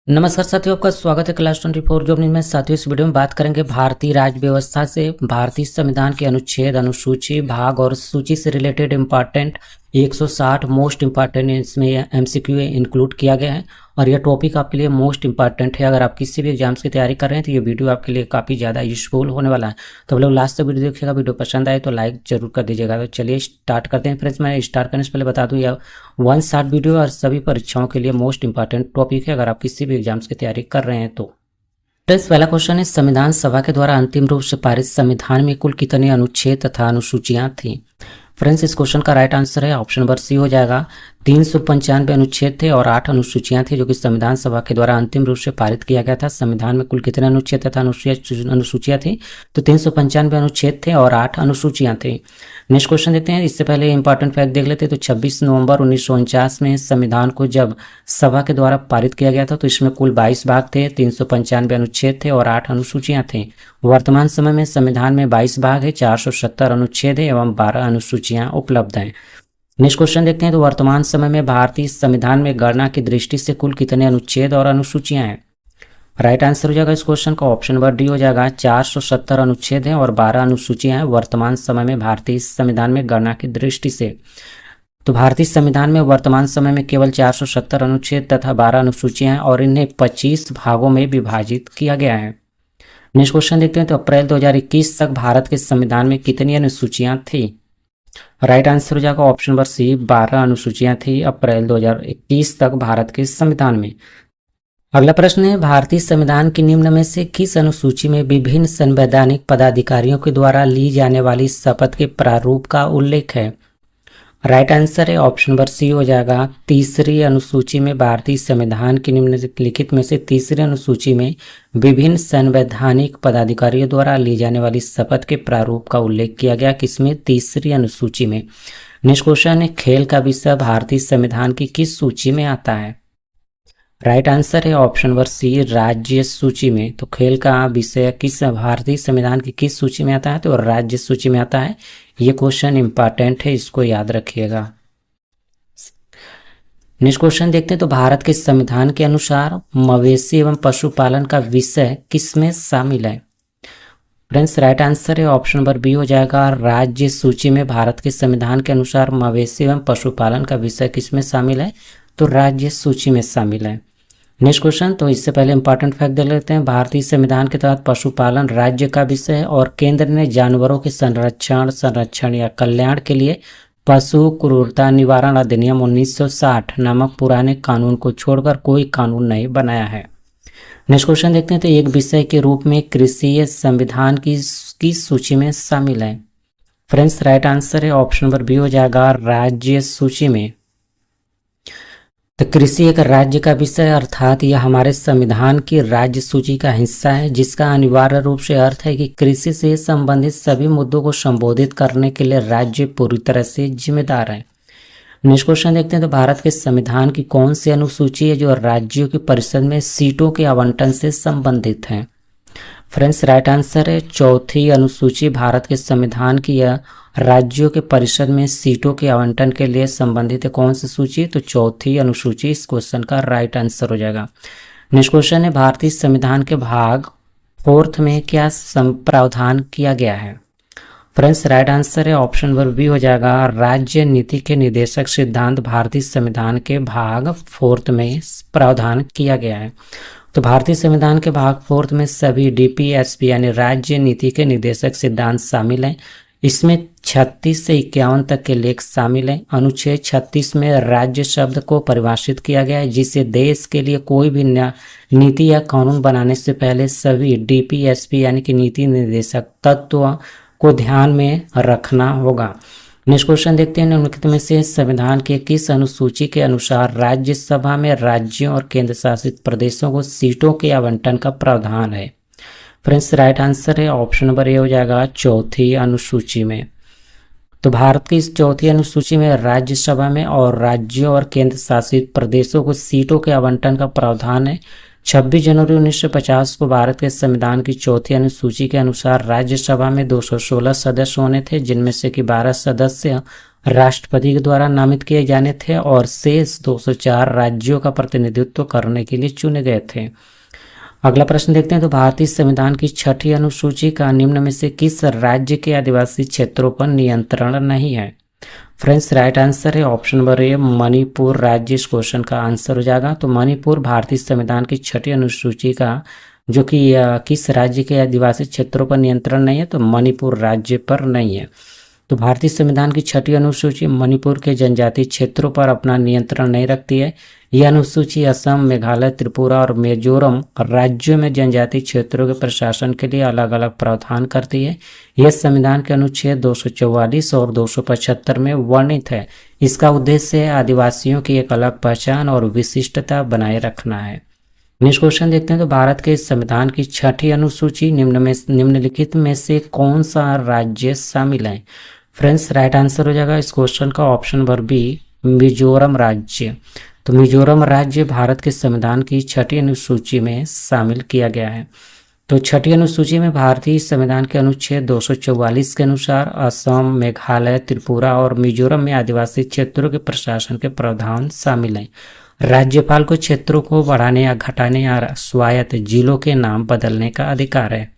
नमस्कार साथियों, आपका स्वागत है क्लास 24 जॉब न्यूज़ में। साथियों, इस वीडियो में बात करेंगे भारतीय राज्य व्यवस्था से भारतीय संविधान के अनुच्छेद, अनुसूची, भाग और सूची से रिलेटेड इंपॉर्टेंट 160 मोस्ट इंपॉर्टेंट इसमें एमसीक्यू इंक्लूड किया गया है और यह टॉपिक आपके लिए मोस्ट इंपॉर्टेंट है। अगर आप किसी भी एग्जाम्स की तैयारी कर रहे हैं तो ये वीडियो आपके लिए काफ़ी ज़्यादा यूजफुल होने वाला है। तो आप लोग लास्ट तक वीडियो देखिएगा। वीडियो पसंद आए तो लाइक जरूर कर दीजिएगा। तो चलिए स्टार्ट करते हैं फ्रेंड्स। मैं स्टार्ट करने से पहले बता दूँ, यह 1 शॉर्ट वीडियो और सभी परीक्षाओं के लिए मोस्ट इंपॉर्टेंट टॉपिक है अगर आप किसी भी एग्जाम्स की तैयारी कर रहे हैं तो। फ्रेंड्स, पहला क्वेश्चन है, संविधान सभा के द्वारा अंतिम रूप से पारित संविधान में कुल कितने अनुच्छेद तथा अनुसूचियां थी? फ्रेंड्स, इस क्वेश्चन का राइट आंसर है ऑप्शन नंबर सी हो जाएगा। 395 अनुच्छेद थे और 8 अनुसूचियां थी जो कि संविधान सभा के द्वारा अंतिम रूप से पारित किया गया था। संविधान में कुल कितने अनुच्छेद तथा अनुसूचियां थी? तो 395 अनुच्छेद थे और 8 अनुसूचियां थी। नेक्स्ट क्वेश्चन देखते हैं। इससे पहले इंपॉर्टेंट फैक्ट देख लेते हैं। तो 26 नवंबर 1949 में संविधान को जब सभा के द्वारा पारित किया गया था तो इसमें कुल 22 भाग थे, 395 अनुच्छेद थे और 8 अनुसूचियां थी। वर्तमान समय में संविधान में 22 भाग है, 470 अनुच्छेद है एवं 12 अनुसूचियां उपलब्ध हैं। नेक्स्ट क्वेश्चन देखते हैं। तो वर्तमान समय में भारतीय संविधान में गणना की दृष्टि से कुल कितने अनुच्छेद और अनुसूचियां हैं? राइट आंसर हो जाएगा इस क्वेश्चन का ऑप्शन नंबर डी हो जाएगा। 470 अनुच्छेद हैं और 12 अनुसूचियां हैं वर्तमान समय में भारतीय संविधान में गणना की दृष्टि से। तो भारतीय संविधान में वर्तमान समय में केवल 470 अनुच्छेद तथा 12 अनुसूचियां हैं और इन्हें 25 भागों में विभाजित किया गया है। नेक्स्ट क्वेश्चन देखते हैं। तो अप्रैल 2021 तक भारत के संविधान में कितनी अनुसूचियां थी? राइट आंसर हो जाएगा ऑप्शन नंबर सी, 12 अनुसूचियां थी अप्रैल 2021 तक भारत के संविधान में। अगला प्रश्न है, भारतीय संविधान की निम्न में से किस अनुसूची में विभिन्न संवैधानिक पदाधिकारियों के द्वारा ली जाने वाली शपथ के प्रारूप का उल्लेख है? राइट आंसर है ऑप्शन नंबर सी हो जाएगा। तीसरी अनुसूची में भारतीय संविधान की निम्नलिखित में से तीसरी अनुसूची में विभिन्न संवैधानिक पदाधिकारियों द्वारा ली जाने वाली शपथ के प्रारूप का उल्लेख किया गया। किसमें? तीसरी अनुसूची में। नेक्स्ट क्वेश्चन है, खेल का विषय भारतीय संविधान की किस सूची में आता है? राइट आंसर है ऑप्शन नंबर सी, राज्य सूची में। तो खेल का विषय किस भारतीय संविधान की किस सूची में आता है? तो राज्य सूची में आता है। ये क्वेश्चन इंपॉर्टेंट है, इसको याद रखिएगा। नेक्स्ट क्वेश्चन देखते हैं। तो भारत के संविधान के अनुसार मवेशी एवं पशुपालन का विषय किसमें शामिल है? फ्रेंड्स, राइट आंसर है ऑप्शन नंबर बी हो जाएगा। राज्य सूची में भारत के संविधान के अनुसार मवेशी एवं पशुपालन का विषय किसमें शामिल है? तो राज्य सूची में शामिल है। Next question. तो इससे पहले इंपॉर्टेंट फैक्ट देख लेते हैं। भारतीय संविधान के तहत पशुपालन राज्य का विषय है और केंद्र ने जानवरों के संरक्षण या कल्याण के लिए पशु क्रूरता निवारण अधिनियम 1960 नामक पुराने कानून को छोड़कर कोई कानून नहीं बनाया है। नेक्स्ट क्वेश्चन देखते हैं। तो एक विषय के रूप में कृषि संविधान की सूची में शामिल है? फ्रेंड्स, राइट आंसर है ऑप्शन नंबर बी हो जाएगा, राज्य सूची में। तो कृषि एक राज्य का विषय अर्थात यह हमारे संविधान की राज्य सूची का हिस्सा है, जिसका अनिवार्य रूप से अर्थ है कि कृषि से संबंधित सभी मुद्दों को संबोधित करने के लिए राज्य पूरी तरह से जिम्मेदार है। नेक्स्ट क्वेश्चन देखते हैं। तो भारत के संविधान की कौन सी अनुसूची है जो राज्यों की परिषद में सीटों के आवंटन से संबंधित है? फ्रेंड्स, राइट आंसर है चौथी अनुसूची भारत के संविधान की यह राज्यों के परिषद में सीटों के आवंटन के लिए संबंधित है। कौन सी सूची? तो चौथी अनुसूची इस क्वेश्चन का राइट आंसर हो जाएगा। नेक्स्ट क्वेश्चन है, भारतीय संविधान के भाग 4 में क्या प्रावधान किया गया है? फ्रेंड्स, राइट आंसर है ऑप्शन नंबर बी हो जाएगा। राज्य नीति के निर्देशक सिद्धांत भारतीय संविधान के भाग 4 में प्रावधान किया गया है। तो भारतीय संविधान के भाग 4 में सभी डीपीएसपी यानी राज्य नीति के निर्देशक सिद्धांत शामिल हैं। इसमें 36 से 51 तक के लेख शामिल हैं। अनुच्छेद 36 में राज्य शब्द को परिभाषित किया गया है, जिसे देश के लिए कोई भी नीति या कानून बनाने से पहले सभी डीपीएसपी यानी कि नीति निर्देशक तत्व को ध्यान में रखना होगा। नेक्स्ट क्वेश्चन देखते हैं। निम्नलिखित में से संविधान के किस अनुसूची के अनुसार राज्यसभा में राज्यों और केंद्र शासित प्रदेशों को सीटों के आवंटन का प्रावधान है? फ्रेंड्स, राइट आंसर है ऑप्शन नंबर ए हो जाएगा, चौथी अनुसूची में। तो भारत की इस चौथी अनुसूची में राज्यसभा में और राज्यों और केंद्र शासित प्रदेशों को सीटों के आवंटन का प्रावधान है। 26 जनवरी 1950 को भारत के संविधान की चौथी अनुसूची के अनुसार राज्यसभा में 216 सदस्य होने थे, जिनमें से कि 12 सदस्य राष्ट्रपति के द्वारा नामित किए जाने थे और शेष 204 राज्यों का प्रतिनिधित्व करने के लिए चुने गए थे। अगला प्रश्न देखते हैं। तो भारतीय संविधान की छठी अनुसूची का निम्न में से किस राज्य के आदिवासी क्षेत्रों पर नियंत्रण नहीं है? फ्रेंड्स, राइट आंसर है ऑप्शन नंबर ए, मणिपुर राज्य इस क्वेश्चन का आंसर हो जाएगा। तो मणिपुर भारतीय संविधान की छठी अनुसूची का जो कि किस राज्य के आदिवासी क्षेत्रों पर नियंत्रण नहीं है, तो मणिपुर राज्य पर नहीं है। तो भारतीय संविधान की छठी अनुसूची मणिपुर के जनजातीय क्षेत्रों पर अपना नियंत्रण नहीं रखती है। यह अनुसूची असम, मेघालय, त्रिपुरा और मिजोरम राज्यों में जनजातीय क्षेत्रों के प्रशासन के लिए अलग अलग प्रावधान करती है। यह संविधान के अनुच्छेद 244 और 275 में वर्णित है। इसका उद्देश्य आदिवासियों की एक अलग पहचान और विशिष्टता बनाए रखना है। नेक्स्ट क्वेश्चन देखते हैं। तो भारत के संविधान की छठी अनुसूची निम्नलिखित में से कौन सा राज्य शामिल है? फ्रेंड्स, राइट आंसर हो जाएगा इस क्वेश्चन का ऑप्शन नंबर बी, मिजोरम राज्य। तो मिजोरम राज्य भारत के संविधान की छठी अनुसूची में शामिल किया गया है। तो छठी अनुसूची में भारतीय संविधान के अनुच्छेद 244 के अनुसार असम, मेघालय, त्रिपुरा और मिजोरम में आदिवासी क्षेत्रों के प्रशासन के प्रावधान शामिल हैं। राज्यपाल को क्षेत्रों को बढ़ाने या घटाने या स्वायत्त जिलों के नाम बदलने का अधिकार है।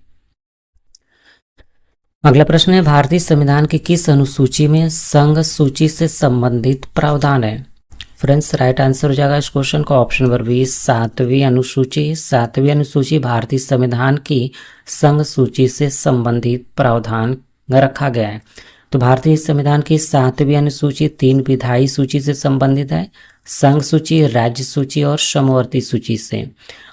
अगला प्रश्न है, भारतीय संविधान की किस अनुसूची में संघ सूची से संबंधित प्रावधान है? फ्रेंड्स, राइट आंसर हो जाएगा इस क्वेश्चन का ऑप्शन नंबर बी, 7वीं अनुसूची। 7वीं अनुसूची भारतीय संविधान की संघ सूची से संबंधित प्रावधान रखा गया है। तो भारतीय संविधान की 7वीं अनुसूची 3 विधायी सूची से संबंधित है, संघ सूची, राज्य सूची और समवर्ती सूची से।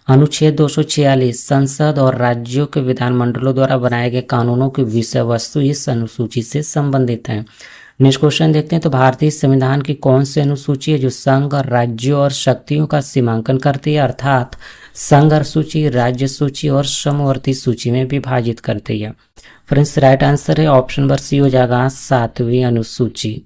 अनुच्छेद 246 संसद और राज्यों के विधानमंडलों द्वारा बनाए गए कानूनों की विषय वस्तु इस अनुसूची से संबंधित है। नेक्स्ट क्वेश्चन देखते हैं। तो भारतीय संविधान की कौन सी अनुसूची है जो संघ, राज्यों और शक्तियों का सीमांकन करती है, अर्थात संघ सूची, राज्य सूची और समवर्ती सूची में विभाजित करती है? फ्रेंड्स, राइट आंसर है ऑप्शन नंबर सी हो जाएगा, 7वीं अनुसूची।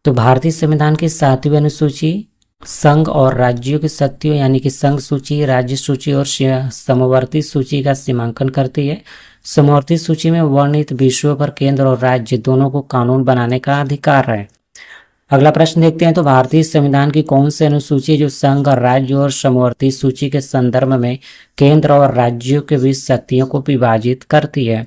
तो भारतीय संविधान की 7वीं अनुसूची संघ और राज्यों की शक्तियों यानी कि संघ सूची, राज्य सूची और समवर्ती सूची का सीमांकन करती है। समवर्ती सूची में वर्णित विषयों पर केंद्र और राज्य दोनों को कानून बनाने का अधिकार है। अगला प्रश्न देखते हैं। तो भारतीय संविधान की कौन सी अनुसूची जो संघ, राज्य और समवर्ती सूची के संदर्भ में केंद्र और राज्यों के बीच शक्तियों को विभाजित करती है?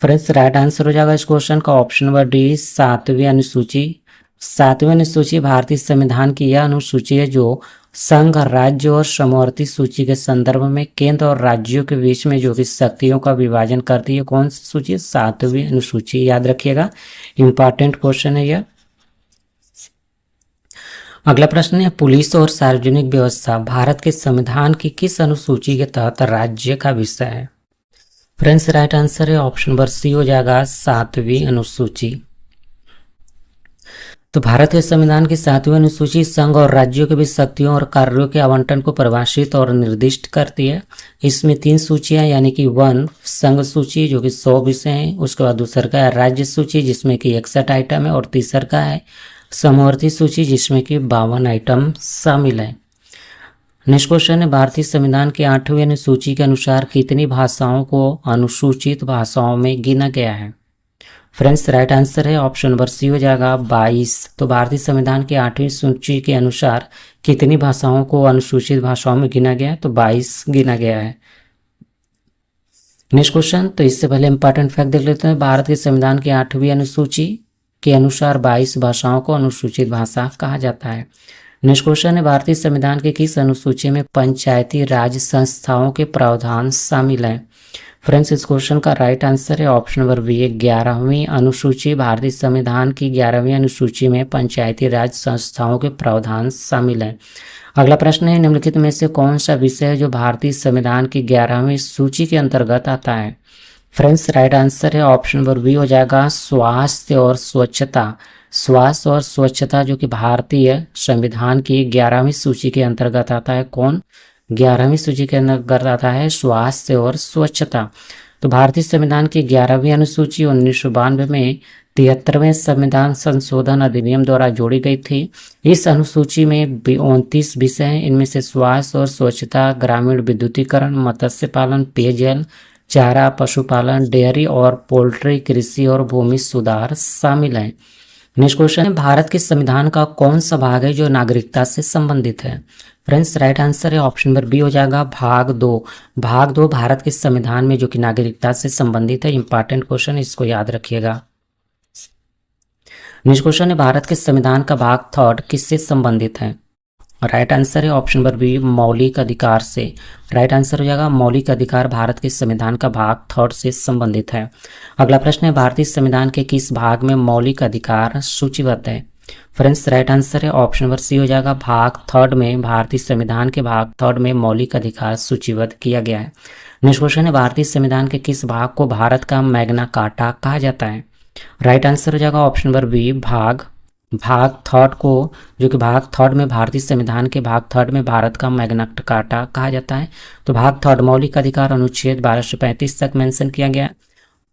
फ्रेंड्स, राइट आंसर हो जाएगा इस क्वेश्चन का ऑप्शन नंबर डी, 7वीं अनुसूची। 7वीं अनुसूची भारतीय संविधान की यह अनुसूची है जो संघ, राज्य और समवर्ती सूची के संदर्भ में केंद्र और राज्यों के बीच में जो कि शक्तियों का विभाजन करती है। कौन सी सूची? 7वीं अनुसूची। याद रखिएगा, इंपॉर्टेंट क्वेश्चन है यह। अगला प्रश्न है, पुलिस और सार्वजनिक व्यवस्था भारत के संविधान की किस अनुसूची के तहत राज्य का विषय है? फ्रेंड्स, राइट आंसर है ऑप्शन नंबर सी हो जाएगा, 7वीं अनुसूची। तो भारत के संविधान की 7वीं अनुसूची संघ और राज्यों के बीच शक्तियों और कार्यों के आवंटन को परिभाषित और निर्दिष्ट करती है। इसमें 3 सूचियां यानी कि 1 संघ सूची जो कि 100 विषय हैं, उसके बाद दूसरा का है राज्य सूची जिसमें कि 61 आइटम है और तीसरा का है समवर्ती सूची जिसमें कि 52 आइटम शामिल है। नेक्स्ट क्वेश्चन है, भारतीय संविधान की 8वीं अनुसूची के अनुसार कितनी भाषाओं को अनुसूचित भाषाओं में गिना गया है? फ्रेंड्स, राइट आंसर है ऑप्शन नंबर सी हो जाएगा, 22। तो भारतीय संविधान की 8वीं सूची के अनुसार कितनी भाषाओं को अनुसूचित भाषाओं में गिना गया है? तो 22 गिना गया है। नेक्स्ट क्वेश्चन, तो इससे पहले इंपॉर्टेंट फैक्ट देख लेते हैं। भारत के संविधान की 8वीं अनुसूची के अनुसार 22 भाषाओं को अनुसूचित भाषा कहा जाता है। नेक्स्ट क्वेश्चन है, भारतीय संविधान की किस अनुसूची में पंचायती राज संस्थाओं के प्रावधान शामिल है? फ्रेंड्स, इस क्वेश्चन का राइट आंसर है ऑप्शन नंबर बी, 11वीं अनुसूची। भारतीय संविधान की 11वीं अनुसूची में पंचायती राज संस्थाओं के प्रावधान शामिल है। अगला प्रश्न है, निम्नलिखित में से कौन सा विषय है जो भारतीय संविधान की 11वीं सूची के अंतर्गत आता है? फ्रेंड्स, राइट आंसर है ऑप्शन नंबर बी हो जाएगा, स्वास्थ्य और स्वच्छता। स्वास्थ्य और स्वच्छता जो कि भारतीय संविधान की 11वीं सूची के अंतर्गत आता है। कौन? 11वीं सूची के अंतर्गत आता है स्वास्थ्य और स्वच्छता। तो भारतीय संविधान की 11वीं अनुसूची 1992 में 73वें संविधान संशोधन अधिनियम द्वारा जोड़ी गई थी। इस अनुसूची में 29 विषय हैं। इनमें से स्वास्थ्य और स्वच्छता, ग्रामीण विद्युतीकरण, मत्स्य पालन, पेयजल, चारा, पशुपालन, डेयरी और पोल्ट्री, कृषि और भूमि सुधार शामिल हैं। नेक्स्ट क्वेश्चन है, भारत के संविधान का कौन सा भाग है जो नागरिकता से संबंधित है? फ्रेंड्स राइट आंसर है ऑप्शन नंबर बी हो जाएगा भाग 2। भाग 2 भारत के संविधान में जो कि नागरिकता से संबंधित है। इंपॉर्टेंट क्वेश्चन, इसको याद रखिएगा। नेक्स्ट क्वेश्चन है, भारत के संविधान का भाग 3 किससे संबंधित है? राइट आंसर है ऑप्शन नंबर बी मौलिक अधिकार से। राइट आंसर हो जाएगा मौलिक अधिकार भारत के संविधान का भाग 3 से संबंधित है। अगला प्रश्न है, भारतीय संविधान के किस भाग में मौलिक अधिकार सूचीबद्ध है? फ्रेंड्स राइट आंसर है ऑप्शन नंबर सी हो जाएगा भाग 3 में। भारतीय संविधान के भाग 3 में मौलिक अधिकार सूचीबद्ध किया गया है। नेक्स्ट क्वेश्चन है, भारतीय संविधान के किस भाग को भारत का मैग्ना कार्टा कहा जाता है? राइट आंसर हो जाएगा ऑप्शन नंबर बी भाग 3 को, जो कि भाग 3 में भारतीय संविधान के भाग 3 में भारत का मैग्ना कार्टा कहा जाता है। तो भाग 3 मौलिक अधिकार अनुच्छेद 1235 तक मेंशन किया गया।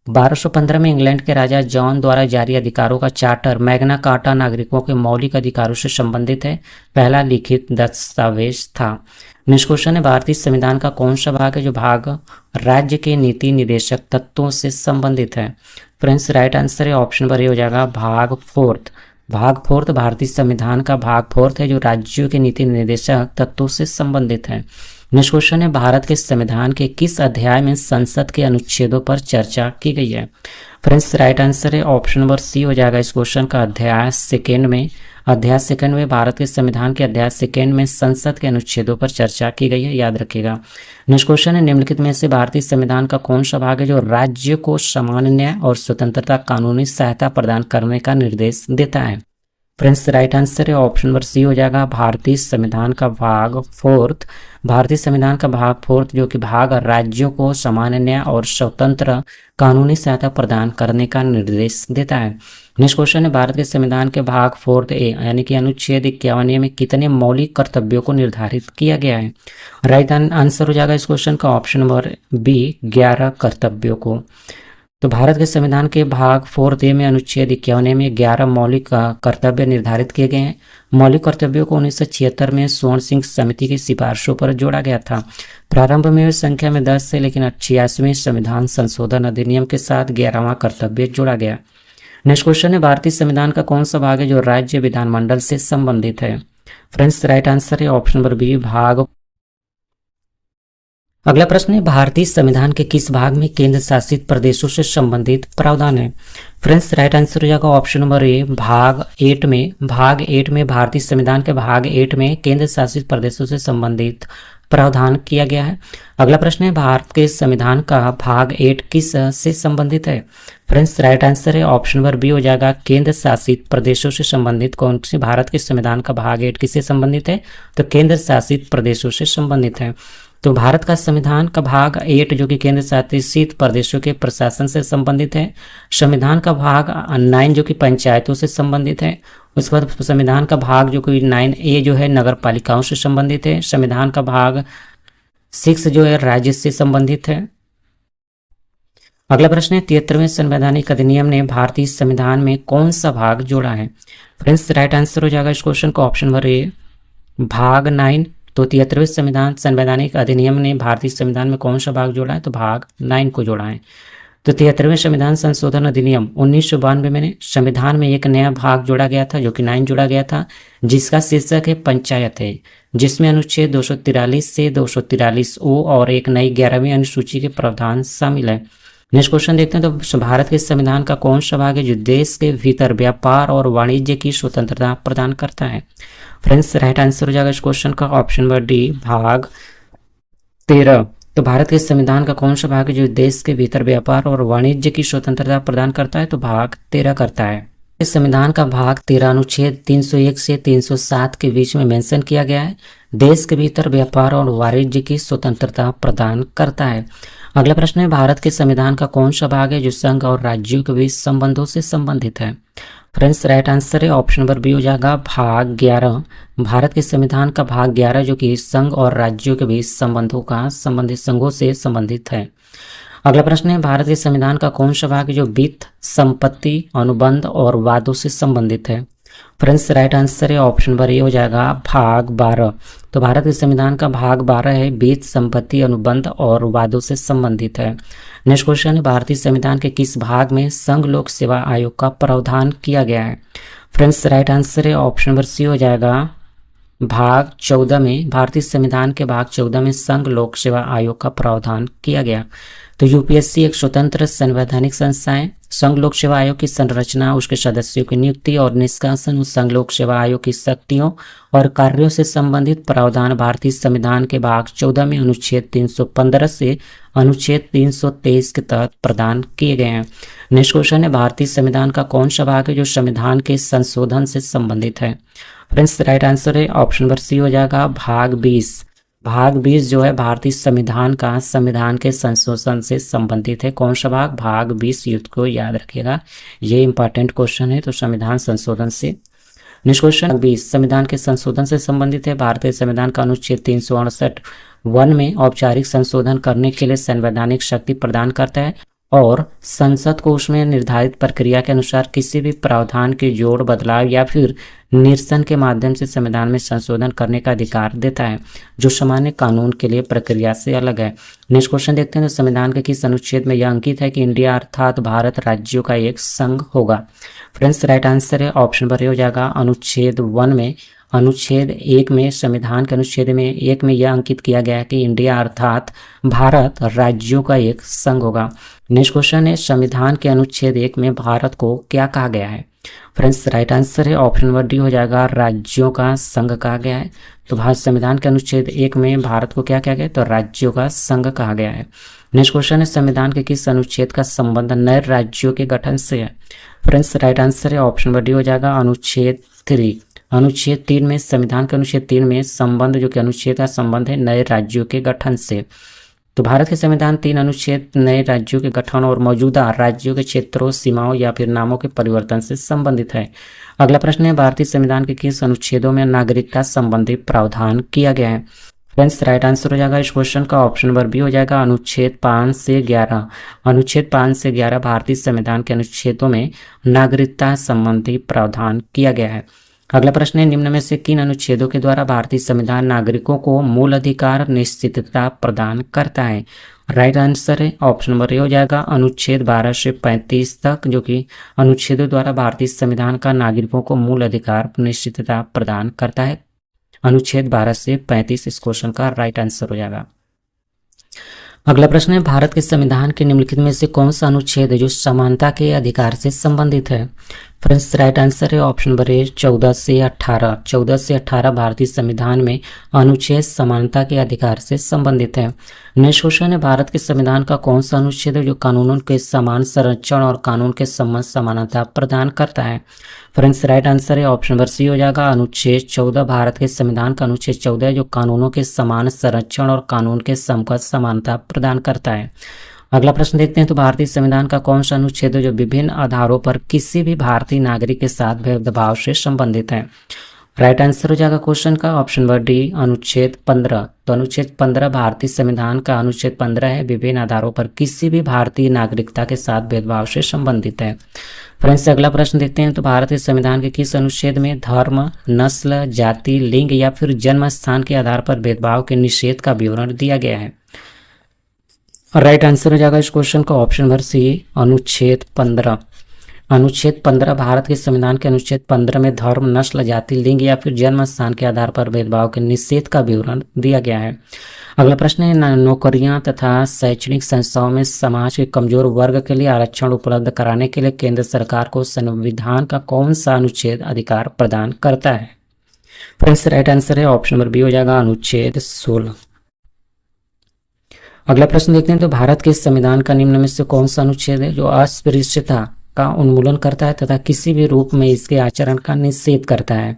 1215 में इंग्लैंड के राजा जॉन द्वारा जारी अधिकारों का चार्टर मैग्ना कार्टा नागरिकों के मौलिक अधिकारों से संबंधित है, पहला लिखित दस्तावेज था। नेक्स्ट क्वेश्चन है, भारतीय संविधान का कौन सा भाग है जो भाग राज्य के नीति निर्देशक तत्वों से संबंधित है? फ्रेंड्स राइट आंसर है ऑप्शन नंबर ए हो जाएगा भाग 4। भाग 4 भारतीय संविधान का भाग 4 है जो राज्यों के नीति निर्देशक तत्वों से संबंधित है। नेक्स्ट क्वेश्चन है, भारत के संविधान के किस अध्याय में संसद के अनुच्छेदों पर चर्चा की गई है? फ्रेंड्स राइट आंसर है ऑप्शन नंबर सी हो जाएगा इस क्वेश्चन का अध्याय 2 में। अध्याय 2 में भारत के संविधान के अध्याय 2 में संसद के अनुच्छेदों पर चर्चा की गई है, याद रखिएगा। नेक्स्ट क्वेश्चन है, निम्नलिखित में से भारतीय संविधान का कौन सा भाग है जो राज्य को समान न्याय और स्वतंत्रता कानूनी सहायता प्रदान करने का निर्देश देता है? फ्रेंड्स राइट आंसर है ऑप्शन नंबर सी हो जाएगा भारतीय संविधान का भाग 4। भारतीय संविधान का भाग 4 जो कि भाग राज्यों को समान न्याय और स्वतंत्र कानूनी सहायता प्रदान करने का निर्देश देता है। नेक्स्ट क्वेश्चन है, भारत के संविधान के भाग 4A यानी कि अनुच्छेद 51 में कितने मौलिक कर्तव्यों को निर्धारित किया गया है? राइट आंसर हो जाएगा इस क्वेश्चन का ऑप्शन नंबर बी 11 कर्तव्यों को। तो भारत के संविधान के भाग 4A में अनुच्छेद 51 में 11 मौलिक कर्तव्य निर्धारित किए गए हैं। मौलिक कर्तव्यों को 1976 में स्वर्ण सिंह समिति की सिफारिशों पर जोड़ा गया था। प्रारंभ में संख्या में 10 थे, लेकिन 86वें संविधान संशोधन अधिनियम के साथ 11वां कर्तव्य जोड़ा गया। नेक्स्ट क्वेश्चन है, भारतीय संविधान का कौन सा भाग है जो राज्य विधानमंडल से संबंधित है? फ्रेंड्स राइट आंसर है ऑप्शन नंबर बी भाग। अगला प्रश्न है, भारतीय संविधान के किस भाग में केंद्र शासित प्रदेशों से संबंधित प्रावधान है? फ्रेंड्स राइट आंसर हो जाएगा ऑप्शन नंबर ए भाग 8 में। भाग 8 में भारतीय संविधान के भाग 8 में केंद्र शासित प्रदेशों से संबंधित प्रावधान किया गया है। अगला प्रश्न है, भारत के संविधान का भाग 8 किस से संबंधित है? फ्रेंड्स राइट आंसर है ऑप्शन नंबर बी हो जाएगा केंद्र शासित प्रदेशों से संबंधित। कौन से भारत के संविधान का भाग 8 किससे संबंधित है? तो केंद्र शासित प्रदेशों से संबंधित है। तो भारत का संविधान का भाग 8 जो कि केंद्र शासित प्रदेशों के प्रशासन से संबंधित है। संविधान का भाग 9 जो कि पंचायतों से संबंधित है। उसके बाद संविधान का भाग जो कि 9A जो है नगर पालिकाओं से संबंधित है। संविधान का भाग 6 जो है राज्य से संबंधित है। अगला प्रश्न है, 73वें संवैधानिक अधिनियम ने भारतीय संविधान में कौन सा भाग जोड़ा है? फ्रेंड्स राइट आंसर हो जाएगा इस क्वेश्चन का ऑप्शन नंबर ए भाग 9। तो 73वें संवैधानिक अधिनियम ने भारतीय संविधान में कौन सा भाग जोड़ा है? तो भाग 9 को जोड़ा है। तो 73वें संविधान संशोधन अधिनियम 1992 में संविधान में एक नया भाग जोड़ा गया था जो कि 9 जोड़ा गया था, जिसका शीर्षक है पंचायत है, जिसमें अनुच्छेद 243 से 243O और एक नई 11वीं अनुसूची के प्रावधान शामिल है। नेक्स्ट क्वेश्चन देखते हैं, तो भारत के संविधान का कौन सा भाग है जो देश के भीतर व्यापार और वाणिज्य की स्वतंत्रता प्रदान करता है? फ्रेंड्स राइट आंसर हो जाएगा इस क्वेश्चन का ऑप्शन नंबर डी भाग 13। तो भारत के संविधान का कौन सा भाग है जो देश के भीतर व्यापार और वाणिज्य की स्वतंत्रता प्रदान करता है? तो भाग 13 करता है। इस संविधान का भाग 13 अनुच्छेद 301 से 307 के बीच में मेंशन किया गया है। देश के भीतर व्यापार और वाणिज्य की स्वतंत्रता प्रदान करता है। अगला प्रश्न है, भारत के संविधान का कौन सा भाग है जो संघ और राज्यों के बीच संबंधों से संबंधित है? फ्रेंड्स राइट आंसर है ऑप्शन नंबर बी हो जाएगा भाग 11। भारत के संविधान का भाग 11 जो कि संघ और राज्यों के बीच संघों से संबंधित है। अगला प्रश्न है, भारत के संविधान का कौन सा भाग है जो वित्त, संपत्ति, अनुबंध और वादों से संबंधित है? फ्रेंड्स राइट आंसर है ऑप्शन नंबर ए हो जाएगा भाग 12। तो भारत के संविधान का भाग 12 है बीज संपत्ति अनुबंध और वादों से संबंधित है। नेक्स्ट क्वेश्चन है भारतीय संविधान के किस भाग में संघ लोक सेवा आयोग का प्रावधान किया गया है। फ्रेंड्स राइट आंसर है ऑप्शन नंबर सी हो जाएगा भाग 14 में। भारतीय संविधान के भाग 14 में संघ लोक सेवा आयोग का प्रावधान किया गया। तो यूपीएससी एक स्वतंत्र संवैधानिक संस्था है। संघ लोक सेवा आयोग की संरचना, उसके सदस्यों की नियुक्ति और निष्कासन, उस संघ लोक सेवा आयोग की शक्तियों और कार्यों से संबंधित प्रावधान भारतीय संविधान के भाग 14 में अनुच्छेद 315 से अनुच्छेद 323 के तहत प्रदान किए गए हैं। नेक्स्ट क्वेश्चन है भारतीय संविधान का कौन सा भाग है जो संविधान के संशोधन से संबंधित है। फ्रेंड्स राइट आंसर है ऑप्शन नंबर सी हो जाएगा भाग 20। भाग 20 जो है भारतीय संविधान का संविधान के संशोधन से संबंधित है। कौन सा भाग? भाग 20 युद्ध को याद रखिएगा, ये इंपॉर्टेंट क्वेश्चन है। तो संविधान संशोधन से। नेक्स्ट क्वेश्चन 20 संविधान के संशोधन से संबंधित है। भारतीय संविधान का अनुच्छेद 368 1 में औपचारिक संशोधन करने के लिए संवैधानिक शक्ति प्रदान करता है और संसद को उसमें निर्धारित प्रक्रिया के अनुसार किसी भी प्रावधान के जोड़, बदलाव या फिर निरसन के माध्यम से संविधान में संशोधन करने का अधिकार देता है, जो सामान्य कानून के लिए प्रक्रिया से अलग है। नेक्स्ट क्वेश्चन देखते हैं। तो संविधान के किस अनुच्छेद में यह अंकित है कि इंडिया अर्थात भारत राज्यों का एक संघ होगा। फ्रेंड्स राइट आंसर है ऑप्शन नंबर ए हो जाएगा अनुच्छेद 1 में। अनुच्छेद 1 में, संविधान के अनुच्छेद में 1 में यह अंकित किया गया है कि इंडिया अर्थात भारत राज्यों का एक संघ होगा। नेक्स्ट क्वेश्चन है संविधान के अनुच्छेद 1 में भारत को क्या कहा गया है। फ्रेंड्स राइट आंसर है ऑप्शन नंबर डी हो जाएगा राज्यों का संघ कहा गया है। तो भारत संविधान के अनुच्छेद 1 में भारत को क्या कहा गया है? तो राज्यों का संघ कहा गया है। नेक्स्ट क्वेश्चन है संविधान के किस अनुच्छेद का संबंध नए राज्यों के गठन से है। फ्रेंड्स राइट आंसर है ऑप्शन नंबर डी हो जाएगा अनुच्छेद 3। अनुच्छेद 3 में, संविधान के अनुच्छेद 3 में संबंध जो कि अनुच्छेद का संबंध है नए राज्यों के गठन से। तो भारत के संविधान 3 अनुच्छेद नए राज्यों के गठन और मौजूदा राज्यों के क्षेत्रों, सीमाओं या फिर नामों के परिवर्तन से संबंधित है। अगला प्रश्न है भारतीय संविधान के किस अनुच्छेदों में नागरिकता संबंधी प्रावधान किया गया है। फ्रेंड्स राइट आंसर हो जाएगा इस क्वेश्चन का ऑप्शन नंबर बी हो जाएगा अनुच्छेद 5 से 11। अनुच्छेद 5 से 11 भारतीय संविधान के अनुच्छेदों में नागरिकता संबंधी प्रावधान किया गया है। अगला प्रश्न है निम्न में से किन अनुच्छेदों के द्वारा भारतीय संविधान नागरिकों को मूल अधिकार निश्चितता प्रदान करता है। राइट आंसर है ऑप्शन नंबर ए हो जाएगा अनुच्छेद 12 से 35 तक, जो कि अनुच्छेदों द्वारा भारतीय संविधान का नागरिकों को मूल अधिकार निश्चितता प्रदान करता है। अनुच्छेद 12 से 35 इस क्वेश्चन का राइट आंसर हो जाएगा। अगला प्रश्न है भारत के संविधान के निम्नलिखित में से कौन सा अनुच्छेद है जो समानता के अधिकार से संबंधित है। फ्रेंड्स राइट आंसर है ऑप्शन नंबर ए 14 से 18। 14 से 18 भारतीय संविधान में अनुच्छेद समानता के अधिकार से संबंधित है। नेक्स्ट क्वेश्चन है भारत के संविधान का कौन सा अनुच्छेद है जो कानूनों के समान संरक्षण और कानून के सम्मत समानता प्रदान करता है। फ्रेंड्स राइट आंसर है ऑप्शन नंबर सी हो जाएगा अनुच्छेद 14। भारत के संविधान का अनुच्छेद 14 है जो कानूनों के समान संरक्षण और कानून के सम्मत समानता प्रदान करता है। अगला प्रश्न देखते हैं। तो भारतीय संविधान का कौन सा अनुच्छेद है जो विभिन्न आधारों पर किसी भी भारतीय नागरिक के साथ भेदभाव से संबंधित है। राइट आंसर हो जाएगा क्वेश्चन का ऑप्शन नंबर डी अनुच्छेद 15। तो अनुच्छेद 15 भारतीय संविधान का अनुच्छेद 15 है विभिन्न आधारों पर किसी भी भारतीय नागरिकता के साथ भेदभाव से संबंधित है। फ्रेंड्स अगला प्रश्न देखते हैं। तो भारत के संविधान के किस अनुच्छेद में धर्म, नस्ल, जाति, लिंग या फिर जन्म स्थान के आधार पर भेदभाव के निषेध का विवरण दिया गया है। राइट आंसर हो जाएगा इस क्वेश्चन का ऑप्शन नंबर सी अनुच्छेद 15। अनुच्छेद 15 भारत के संविधान के अनुच्छेद 15 में धर्म, नस्ल, जाति, लिंग या फिर जन्म स्थान के आधार पर भेदभाव के निषेध का विवरण दिया गया है। अगला प्रश्न है नौकरियां तथा शैक्षणिक संस्थाओं में समाज के कमजोर वर्ग के लिए आरक्षण उपलब्ध कराने के लिए केंद्र सरकार को संविधान का कौन सा अनुच्छेद अधिकार प्रदान करता है। फ्रेंड्स राइट आंसर है ऑप्शन नंबर बी हो जाएगा अनुच्छेद 16। अगला प्रश्न देखते हैं। तो भारत के संविधान का निम्न में से कौन सा अनुच्छेद है जो अस्पृश्यता का उन्मूलन करता है तथा किसी भी रूप में इसके आचरण का निषेध करता है।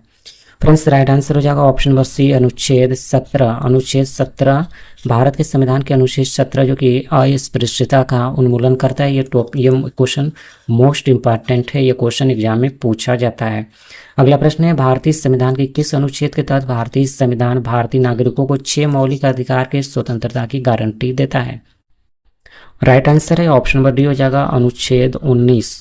फ्रेंड्स राइट आंसर हो जाएगा ऑप्शन नंबर सी अनुच्छेद 17। अनुच्छेद 17 भारत के संविधान के अनुच्छेद 17 जो कि अस्पृश्यता का उन्मूलन करता है। ये क्वेश्चन मोस्ट इंपॉर्टेंट है, ये क्वेश्चन एग्जाम में पूछा जाता है। अगला प्रश्न है भारतीय संविधान के किस अनुच्छेद के तहत भारतीय संविधान भारतीय नागरिकों को 6 मौलिक अधिकार के स्वतंत्रता की गारंटी देता है। राइट आंसर है ऑप्शन नंबर डी हो जाएगा अनुच्छेद 19।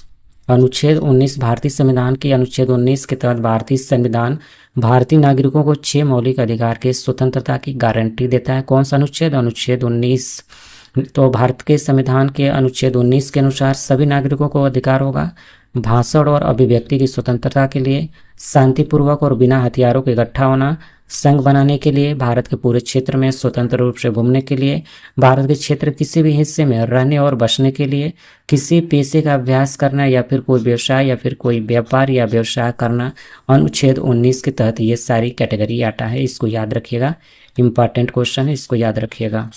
अनुच्छेद 19 भारतीय संविधान के अनुच्छेद 19 के तहत भारतीय संविधान भारतीय नागरिकों को 6 मौलिक अधिकार के स्वतंत्रता की गारंटी देता है। कौन सा अनुच्छेद? अनुच्छेद 19। तो भारत के संविधान के अनुच्छेद 19 के अनुसार सभी नागरिकों को अधिकार होगा भाषण और अभिव्यक्ति की स्वतंत्रता के लिए, शांतिपूर्वक और बिना हथियारों के इकट्ठा होना, संघ बनाने के लिए, भारत के पूरे क्षेत्र में स्वतंत्र रूप से घूमने के लिए, भारत के क्षेत्र किसी भी हिस्से में रहने और बसने के लिए, किसी पेशे का अभ्यास करना या फिर कोई व्यवसाय या फिर कोई व्यापार या व्यवसाय करना। अनुच्छेद 19 के तहत ये सारी कैटेगरी आता है। इसको याद रखिएगा, इंपॉर्टेंट क्वेश्चन है, इसको याद रखिएगा।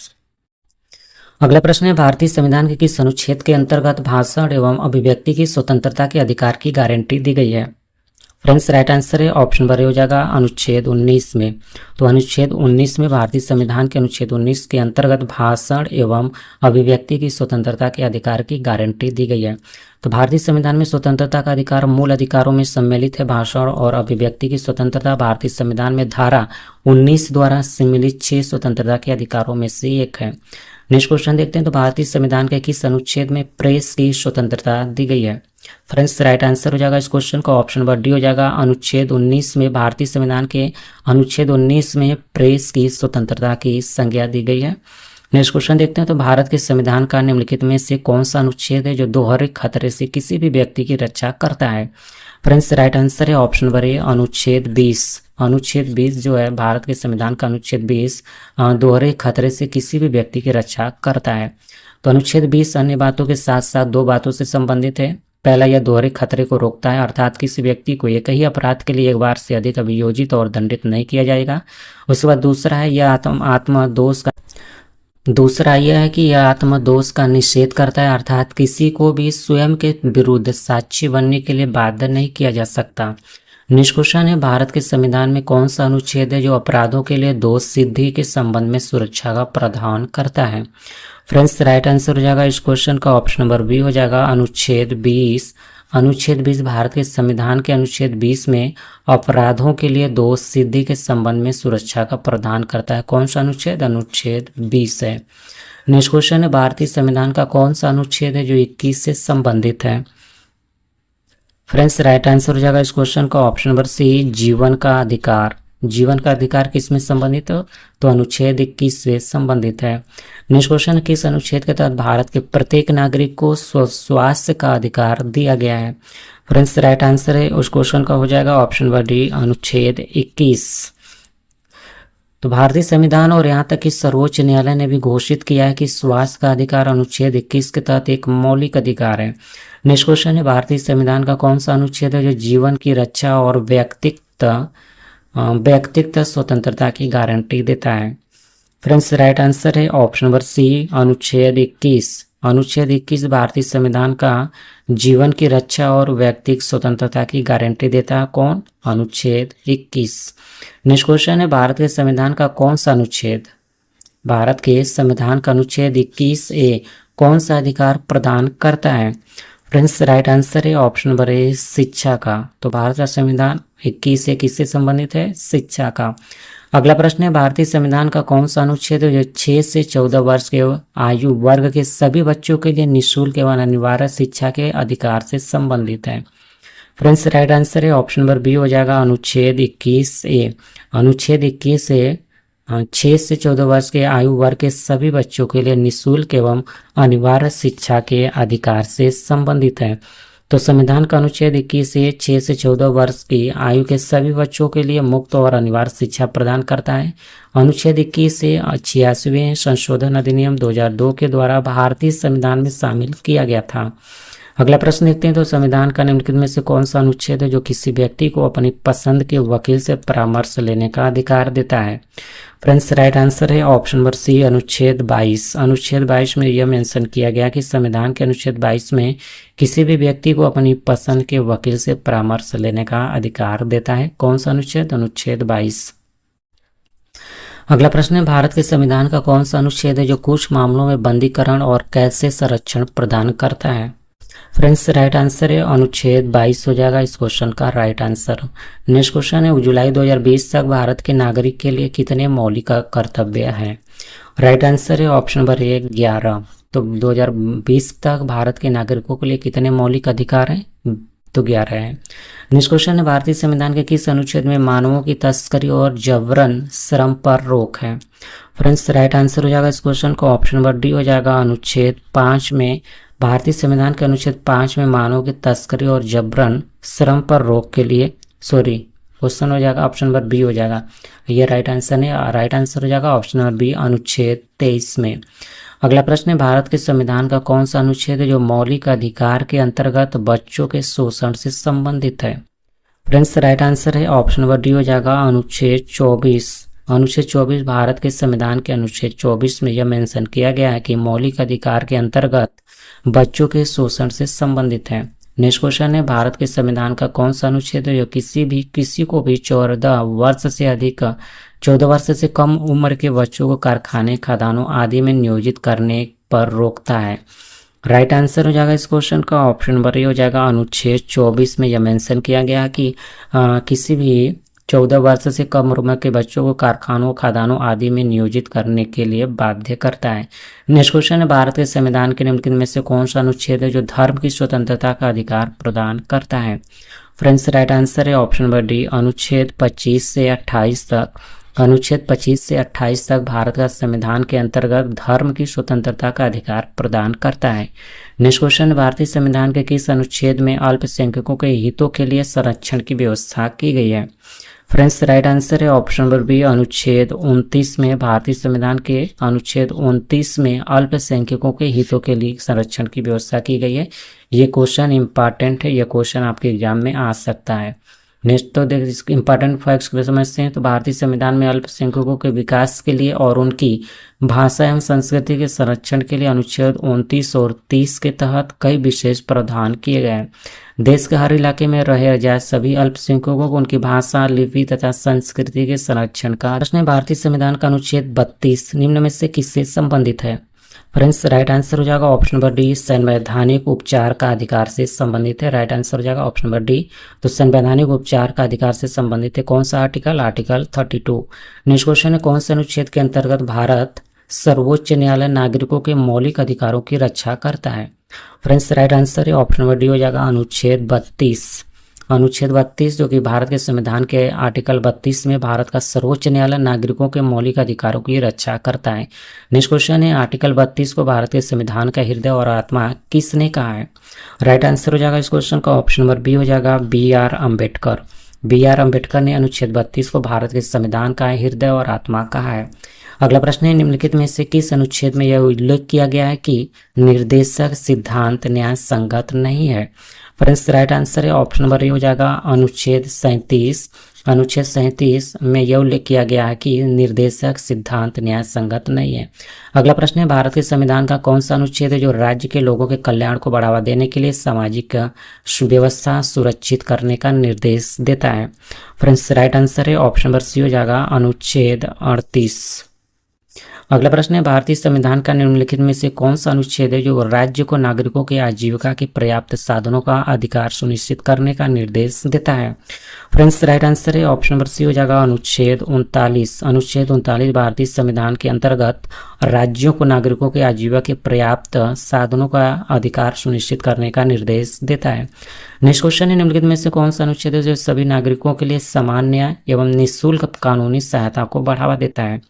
अगला प्रश्न है, भारतीय संविधान के किस अनुच्छेद के अंतर्गत भाषण एवं अभिव्यक्ति की स्वतंत्रता के अधिकार की गारंटी दी गई है? फ्रेंड्स, राइट आंसर है ऑप्शन नंबर ए हो जाएगा अनुच्छेद 19 में। तो अनुच्छेद 19 में भारतीय संविधान के अनुच्छेद 19 के अंतर्गत भाषण एवं अभिव्यक्ति की स्वतंत्रता के अधिकार की गारंटी दी गई है। तो भारतीय संविधान में स्वतंत्रता का अधिकार मूल अधिकारों में सम्मिलित है। भाषण और अभिव्यक्ति की स्वतंत्रता भारतीय संविधान में धारा 19 द्वारा सम्मिलित 6 स्वतंत्रता के अधिकारों में से एक है। नेक्स्ट क्वेश्चन देखते हैं, तो भारतीय संविधान के किस अनुच्छेद में प्रेस की स्वतंत्रता दी गई है? फ्रेंड्स, राइट आंसर हो जाएगा इस क्वेश्चन का ऑप्शन नंबर डी हो जाएगा अनुच्छेद 19 में। भारतीय संविधान के अनुच्छेद 19 में प्रेस की स्वतंत्रता की संज्ञा दी गई है। नेक्स्ट क्वेश्चन देखते हैं, तो भारत के संविधान का निम्नलिखित में से कौन सा अनुच्छेद है जो दोहरे खतरे से किसी भी व्यक्ति की रक्षा करता है? फ्रेंड्स, राइट आंसर है ऑप्शन नंबर ए अनुच्छेद 20। अनुच्छेद 20 जो है भारत के संविधान का अनुच्छेद 20 दोहरे खतरे से किसी भी व्यक्ति की रक्षा करता है। तो अनुच्छेद 20 अन्य बातों के साथ साथ 2 बातों से संबंधित है। पहला, यह दोहरे खतरे को रोकता है, अर्थात किसी व्यक्ति को एक ही अपराध के लिए एक बार से अधिक अभियोजित और दंडित नहीं किया जाएगा। उसके बाद दूसरा है, यह आत्मदोष का निषेध करता है, अर्थात किसी को भी स्वयं के विरुद्ध साक्षी बनने के लिए बाध्य नहीं किया जा सकता। नेक्स्ट क्वेश्चन है, भारत के संविधान में कौन सा अनुच्छेद है जो अपराधों के लिए दोष सिद्धि के संबंध में सुरक्षा का प्रावधान करता है? फ्रेंड्स, राइट आंसर हो जाएगा इस क्वेश्चन का ऑप्शन नंबर बी हो जाएगा अनुच्छेद 20। अनुच्छेद 20 भारत के संविधान के अनुच्छेद 20 में अपराधों के लिए दोष सिद्धि के संबंध में सुरक्षा का प्रावधान करता है। कौन सा अनुच्छेद? अनुच्छेद 20 है। नेक्स्ट क्वेश्चन है, भारतीय संविधान का कौन सा अनुच्छेद है जो 21 से संबंधित है? फ्रेंड्स, राइट आंसर हो जाएगा इस क्वेश्चन का ऑप्शन नंबर सी जीवन का अधिकार। जीवन का अधिकार किस में संबंधित हो? तो अनुच्छेद 21 से संबंधित है। नेक्स्ट क्वेश्चन, किस अनुच्छेद के तहत भारत के प्रत्येक नागरिक को स्वास्थ्य का अधिकार दिया गया है? फ्रेंड्स, राइट आंसर है उस क्वेश्चन का हो जाएगा ऑप्शन नंबर डी अनुच्छेद 21। तो भारतीय संविधान और यहाँ तक कि सर्वोच्च न्यायालय ने भी घोषित किया है कि स्वास्थ्य का अधिकार अनुच्छेद 21 के तहत एक मौलिक अधिकार है। नेक्स्ट क्वेश्चन है, भारतीय संविधान का कौन सा अनुच्छेद है जो जीवन की रक्षा और व्यक्तिगत स्वतंत्रता की गारंटी देता है? फ्रेंड्स, राइट आंसर है ऑप्शन नंबर सी अनुच्छेद 21। अनुच्छेद 21 भारतीय संविधान का जीवन की रक्षा और व्यक्तिगत स्वतंत्रता की गारंटी देता है। कौन? अनुच्छेद 21। नेक्स्ट क्वेश्चन है, भारत के संविधान का कौन सा अनुच्छेद, भारत के संविधान का अनुच्छेद 21A कौन सा अधिकार प्रदान करता है? फ्रेंड्स, राइट आंसर है ऑप्शन नंबर ए शिक्षा का। तो भारत का संविधान 21A किससे संबंधित है? शिक्षा का। अगला प्रश्न है, भारतीय संविधान का कौन सा अनुच्छेद है जो 6 से 14 वर्ष के आयु वर्ग के सभी बच्चों के लिए निःशुल्क एवं अनिवार्य शिक्षा के अधिकार से संबंधित है? फ्रेंड्स, राइट आंसर है ऑप्शन नंबर बी हो जाएगा अनुच्छेद 21A। अनुच्छेद 21A 6 से 14 वर्ष के आयु वर्ग के सभी बच्चों के लिए निःशुल्क एवं अनिवार्य शिक्षा के अधिकार से संबंधित है। तो संविधान का अनुच्छेद 21A 6 से 14 वर्ष की आयु के सभी बच्चों के लिए मुफ्त और अनिवार्य शिक्षा प्रदान करता है। अनुच्छेद 21A 86वें संशोधन अधिनियम 2002 के द्वारा भारतीय संविधान में शामिल किया गया था। अगला प्रश्न देखते हैं, तो संविधान का निम्नलिखित में से कौन सा अनुच्छेद है जो किसी व्यक्ति को अपनी पसंद के वकील से परामर्श लेने का अधिकार देता है? फ्रेंड्स, राइट आंसर है ऑप्शन नंबर सी अनुच्छेद 22। अनुच्छेद 22 में यह मेंशन किया गया कि संविधान के अनुच्छेद 22 में किसी भी व्यक्ति को अपनी पसंद के वकील से परामर्श लेने का अधिकार देता है। कौन सा अनुच्छेद? अनुच्छेद 22। अगला प्रश्न है, भारत के संविधान का कौन सा अनुच्छेद है जो कुछ मामलों में बंदीकरण और कैद से संरक्षण प्रदान करता है? फ्रेंड्स, राइट आंसर है अनुच्छेद 22 हो जाएगा इस क्वेश्चन का राइट आंसर। नेक्स्ट क्वेश्चन है, जुलाई 2020 तक भारत के नागरिक के लिए कितने मौलिक कर्तव्य हैं? राइट आंसर है ऑप्शन नंबर ए 11। तो 2020 तक भारत के नागरिकों के लिए कितने मौलिक अधिकार हैं? तो 11 है। नेक्स्ट क्वेश्चन है, भारतीय संविधान के किस अनुच्छेद में मानवों की तस्करी और जबरन श्रम पर रोक है? फ्रेंड्स, राइट आंसर हो जाएगा इस क्वेश्चन का ऑप्शन नंबर डी हो जाएगा। अनुच्छेद 5 में, भारतीय संविधान के अनुच्छेद 5 में मानवों की तस्करी और जबरन श्रम पर रोक के लिए, क्वेश्चन हो जाएगा ऑप्शन नंबर बी हो जाएगा। ये राइट आंसर है। राइट आंसर हो जाएगा ऑप्शन नंबर बी, अनुच्छेद 23 में। अगला प्रश्न है, भारत के संविधान का कौन सा अनुच्छेद है जो मौलिक अधिकार के अंतर्गत बच्चों के शोषण से संबंधित है? फ्रेंड्स, राइट आंसर है ऑप्शन नंबर डी हो जाएगा, अनुच्छेद 24। अनुच्छेद 24 भारत के संविधान के अनुच्छेद 24 में यह मेंशन किया गया है कि मौलिक अधिकार के अंतर्गत बच्चों के शोषण से संबंधित है। नेक्स्ट क्वेश्चन है, भारत के संविधान का कौन सा अनुच्छेद है जो किसी को भी 14 वर्ष से कम उम्र के बच्चों को कारखाने, खदानों आदि में नियोजित करने पर रोकता है? राइट आंसर हो जाएगा इस क्वेश्चन का ऑप्शन नंबर ए हो जाएगा। अनुच्छेद 24 में यह मेंशन किया गया है कि किसी भी 14 वर्ष से कम उम्र के बच्चों को कारखानों, खदानों आदि में नियोजित करने के लिए बाध्य करता है। नेक्स्ट क्वेश्चन है, भारत के संविधान के निम्नलिखित में से कौन सा अनुच्छेद है जो धर्म की स्वतंत्रता का अधिकार प्रदान करता है? फ्रेंड्स, राइट आंसर है ऑप्शन नंबर डी, अनुच्छेद 25 से 28 तक। अनुच्छेद 25 से 28 तक भारत का संविधान के अंतर्गत धर्म की स्वतंत्रता का अधिकार प्रदान करता है। नेक्स्ट क्वेश्चन, भारतीय संविधान के किस अनुच्छेद में अल्पसंख्यकों के हितों के लिए संरक्षण की व्यवस्था की गई है? फ्रेंड्स, राइट आंसर है ऑप्शन नंबर बी, अनुच्छेद 29 में। भारतीय संविधान के अनुच्छेद 29 में अल्पसंख्यकों के हितों के लिए संरक्षण की व्यवस्था की गई है। ये क्वेश्चन इंपॉर्टेंट है, यह क्वेश्चन आपके एग्जाम में आ सकता है। नेक्स्ट तो देख, इसके इंपॉर्टेंट फैक्ट्स को समझते हैं। तो भारतीय संविधान में अल्पसंख्यकों के विकास के लिए और उनकी भाषा एवं संस्कृति के संरक्षण के लिए अनुच्छेद 29 और 30 के तहत कई विशेष प्रावधान किए गए हैं। देश के हर इलाके में रहे जाए सभी अल्पसंख्यकों को उनकी भाषा, लिपि तथा संस्कृति के संरक्षण का प्रश्न है। भारतीय संविधान का अनुच्छेद 32 निम्न में से किससे संबंधित है? फ्रेंड्स, राइट आंसर हो जाएगा ऑप्शन नंबर डी, संवैधानिक उपचार का अधिकार से संबंधित है। राइट आंसर हो जाएगा ऑप्शन नंबर डी। तो संवैधानिक उपचार का अधिकार से संबंधित है कौन सा आर्टिकल? आर्टिकल 32। नेक्स्ट क्वेश्चन है, कौन से अनुच्छेद के अंतर्गत भारत सर्वोच्च न्यायालय नागरिकों के मौलिक अधिकारों की रक्षा करता है? फ्रेंड्स, राइट आंसर है ऑप्शन नंबर डी हो जाएगा, अनुच्छेद 32। अनुच्छेद 32 जो कि भारत के संविधान के आर्टिकल 32 में भारत का सर्वोच्च न्यायालय नागरिकों के मौलिक अधिकारों की रक्षा करता है। नेक्स्ट क्वेश्चन है, आर्टिकल 32 को भारत के संविधान का हृदय और आत्मा किसने कहा है? राइट आंसर हो जाएगा इस क्वेश्चन का ऑप्शन नंबर बी हो जाएगा, बी.आर. अम्बेडकर। बी.आर. अम्बेडकर ने अनुच्छेद 32 को भारत के संविधान का हृदय और आत्मा कहा है। अगला प्रश्न है, निम्नलिखित में से किस अनुच्छेद में यह उल्लेख किया गया है कि निर्देशक सिद्धांत न्याय संगत नहीं है? फ्रेंड्स, राइट आंसर है ऑप्शन नंबर ए हो जाएगा, अनुच्छेद 37। अनुच्छेद 37 में यह उल्लेख किया गया है कि निर्देशक सिद्धांत न्याय संगत नहीं है। अगला प्रश्न है, भारत के संविधान का कौन सा अनुच्छेद है जो राज्य के लोगों के कल्याण को बढ़ावा देने के लिए सामाजिक सुव्यवस्था सुरक्षित करने का निर्देश देता है? फ्रेंड्स, राइट आंसर है ऑप्शन नंबर सी हो जाएगा, अनुच्छेद 38। अगला प्रश्न है, भारतीय संविधान का निम्नलिखित में से कौन सा अनुच्छेद है जो राज्य को नागरिकों के आजीविका के पर्याप्त साधनों का अधिकार सुनिश्चित करने का निर्देश देता है? फ्रेंड्स, राइट आंसर है ऑप्शन नंबर सी हो जाएगा, अनुच्छेद 39। अनुच्छेद 39 भारतीय संविधान के अंतर्गत राज्यों को नागरिकों के आजीविका के पर्याप्त साधनों का अधिकार सुनिश्चित करने का निर्देश देता है। नेक्स्ट क्वेश्चन है, निम्नलिखित में से कौन सा अनुच्छेद है जो सभी नागरिकों के लिए समान न्याय एवं निःशुल्क कानूनी सहायता को बढ़ावा देता है?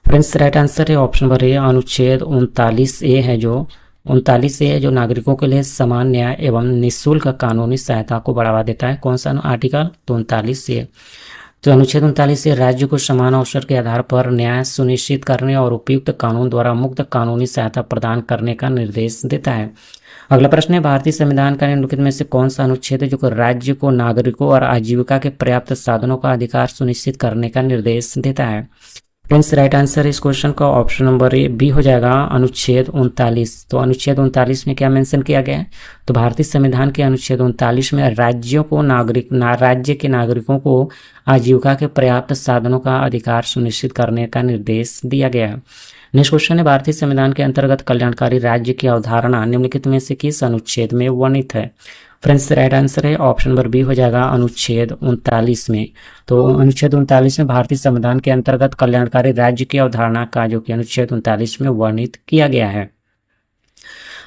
फ्रेंड्स, राइट आंसर है ऑप्शन नंबर ए, अनुच्छेद 39A है जो 39A है जो नागरिकों के लिए समान न्याय एवं निःशुल्क कानूनी सहायता को बढ़ावा देता है। कौन सा आर्टिकल? तो 39A। तो अनुच्छेद 39A राज्य को समान अवसर के आधार पर न्याय सुनिश्चित करने और उपयुक्त कानून द्वारा मुक्त कानूनी सहायता प्रदान करने का निर्देश देता है। अगला प्रश्न है, भारतीय संविधान का निम्नलिखित में से कौन सा अनुच्छेद है जो राज्य को नागरिकों और आजीविका के पर्याप्त साधनों का अधिकार सुनिश्चित करने का निर्देश देता है? फ्रेंड्स, राइट आंसर इस क्वेश्चन का ऑप्शन नंबर ए बी हो जाएगा, अनुच्छेद 39। तो अनुच्छेद 39 में क्या मेंशन किया गया है? तो भारतीय संविधान के अनुच्छेद 39 में राज्य के नागरिकों को आजीविका के पर्याप्त साधनों का अधिकार सुनिश्चित करने का निर्देश दिया गया है। नेक्स्ट क्वेश्चन है, भारतीय संविधान के अंतर्गत कल्याणकारी राज्य की अवधारणा निम्नलिखित में से किस अनुच्छेद में वर्णित है? फ्रेंड्स, राइट आंसर है ऑप्शन नंबर बी हो जाएगा, अनुच्छेद 39 में। तो अनुच्छेद 39 में भारतीय संविधान के अंतर्गत कल्याणकारी राज्य की अवधारणा का जो कि अनुच्छेद 39 में वर्णित किया गया है।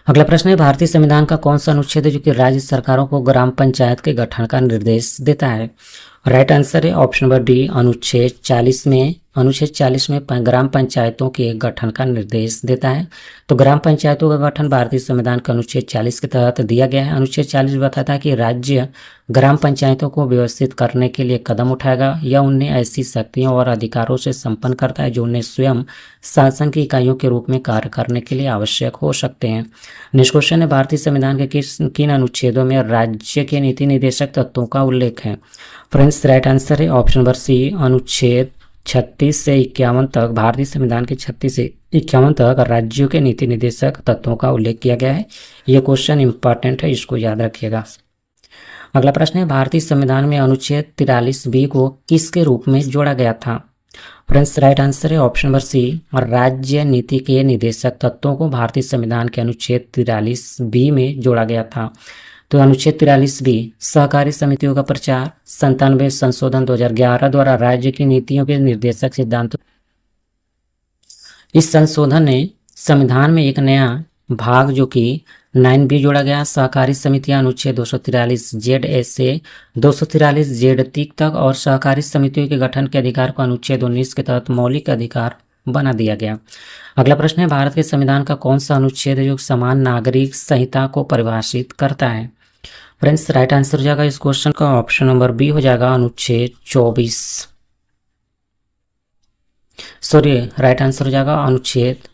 अगला प्रश्न है, भारतीय संविधान का कौन सा अनुच्छेद है जो कि राज्य सरकारों को ग्राम पंचायत के गठन का निर्देश देता है? राइट आंसर है ऑप्शन नंबर डी, अनुच्छेद 40 में। अनुच्छेद 40 में ग्राम पंचायतों के गठन का निर्देश देता है। तो ग्राम पंचायतों का गठन भारतीय संविधान के अनुच्छेद 40 के तहत दिया गया है। अनुच्छेद 40 बताता है कि राज्य ग्राम पंचायतों को व्यवस्थित करने के लिए कदम उठाएगा या उन्हें ऐसी शक्तियों और अधिकारों से संपन्न करता है जो उन्हें स्वयं शासन की इकाइयों के रूप में कार्य करने के लिए आवश्यक हो सकते हैं। नेक्स्ट क्वेश्चन है, भारतीय संविधान के किन अनुच्छेदों में राज्य के नीति निर्देशक तत्वों का उल्लेख है? फ्रेंड्स, राइट आंसर है ऑप्शन नंबर सी, अनुच्छेद 36 से 51 तक। भारतीय संविधान के 36 से 51 तक राज्यों के नीति निर्देशक तत्वों का उल्लेख किया गया है। यह क्वेश्चन इंपॉर्टेंट है, इसको याद रखिएगा। अगला प्रश्न है, भारतीय संविधान में अनुच्छेद 43B को किसके रूप में जोड़ा गया था? फ्रेंड्स, राइट आंसर है ऑप्शन नंबर सी, राज्य नीति के निर्देशक तत्वों को भारतीय संविधान के अनुच्छेद 43B में जोड़ा गया था। तो अनुच्छेद 43B सहकारी समितियों का प्रचार, 97 संशोधन 2011 द्वारा राज्य की नीतियों के निर्देशक सिद्धांतों। इस संशोधन ने संविधान में एक नया भाग जो कि 9B जोड़ा गया। सहकारी समितियां अनुच्छेद 243ZA से 243ZT तक और सहकारी समितियों के गठन के अधिकार को अनुच्छेद 19 के तहत मौलिक अधिकार बना दिया गया। अगला प्रश्न है, भारत के संविधान का कौन सा अनुच्छेद है जो समान नागरिक संहिता को परिभाषित करता है? फ्रेंड्स, राइट आंसर हो जाएगा इस क्वेश्चन का ऑप्शन नंबर बी हो जाएगा, अनुच्छेद 24। सॉरी, राइट आंसर हो जाएगा अनुच्छेद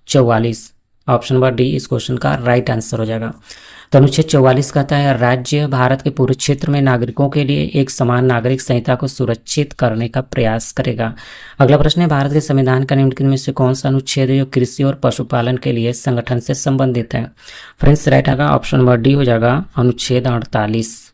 44। ऑप्शन नंबर डी इस क्वेश्चन का राइट आंसर हो जाएगा। तो अनुच्छेद 44 कहता है, राज्य भारत के पूरे क्षेत्र में नागरिकों के लिए एक समान नागरिक संहिता को सुरक्षित करने का प्रयास करेगा। अगला प्रश्न है, भारत के संविधान का निम्नलिखित में से कौन सा अनुच्छेद है जो कृषि और पशुपालन के लिए संगठन से संबंधित है? फ्रेंड्स, राइट आएगा ऑप्शन नंबर डी हो जाएगा, अनुच्छेद 48।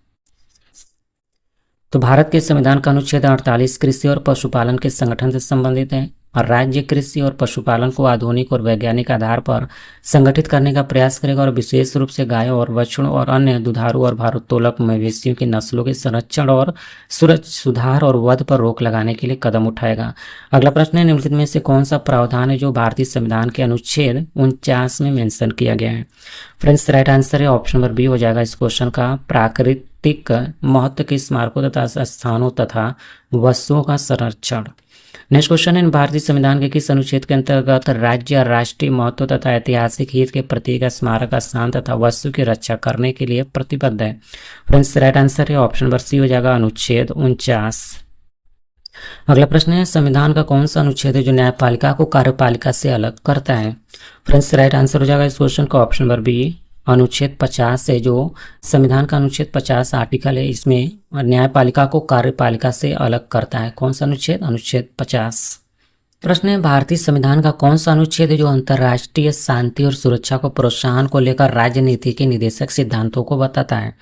तो भारत के संविधान का अनुच्छेद 48 कृषि और पशुपालन के संगठन से संबंधित है और राज्य कृषि और पशुपालन को आधुनिक और वैज्ञानिक आधार पर संगठित करने का प्रयास करेगा और विशेष रूप से गायों और बछड़ों और अन्य दुधारू और भारोत्तोलक मवेशियों की नस्लों के संरक्षण और सुधार और वध पर रोक लगाने के लिए कदम उठाएगा। अगला प्रश्न है, निम्नलिखित में से कौन सा प्रावधान है जो भारतीय संविधान के अनुच्छेद 49 में मेंशन किया गया है? फ्रेंड्स, राइट आंसर है ऑप्शन नंबर बी हो जाएगा इस क्वेश्चन का, प्राकृतिक महत्व के स्मारकों तथा स्थानों तथा वस्तुओं का संरक्षण। नेक्स्ट क्वेश्चन है, भारतीय संविधान के किस अनुच्छेद के अंतर्गत राज्य राष्ट्रीय महत्व तथा ऐतिहासिक हित के प्रतीक स्मारक स्थान तथा वस्तु की रक्षा करने के लिए प्रतिबद्ध है? फ्रेंड्स, राइट आंसर है ऑप्शन नंबर सी हो जाएगा, अनुच्छेद 49। अगला प्रश्न है, संविधान का कौन सा अनुच्छेद है जो न्यायपालिका को कार्यपालिका से अलग करता है? फ्रेंड्स, राइट आंसर हो जाएगा इस क्वेश्चन का ऑप्शन नंबर बी, अनुच्छेद 50 है। जो संविधान का अनुच्छेद 50 आर्टिकल है, इसमें न्यायपालिका को कार्यपालिका से अलग करता है। कौन सा अनुच्छेद? अनुच्छेद 50। प्रश्न है, भारतीय संविधान का कौन सा अनुच्छेद है जो अंतर्राष्ट्रीय शांति और सुरक्षा को प्रोत्साहन को लेकर राजनीति के निर्देशक सिद्धांतों को बताता है?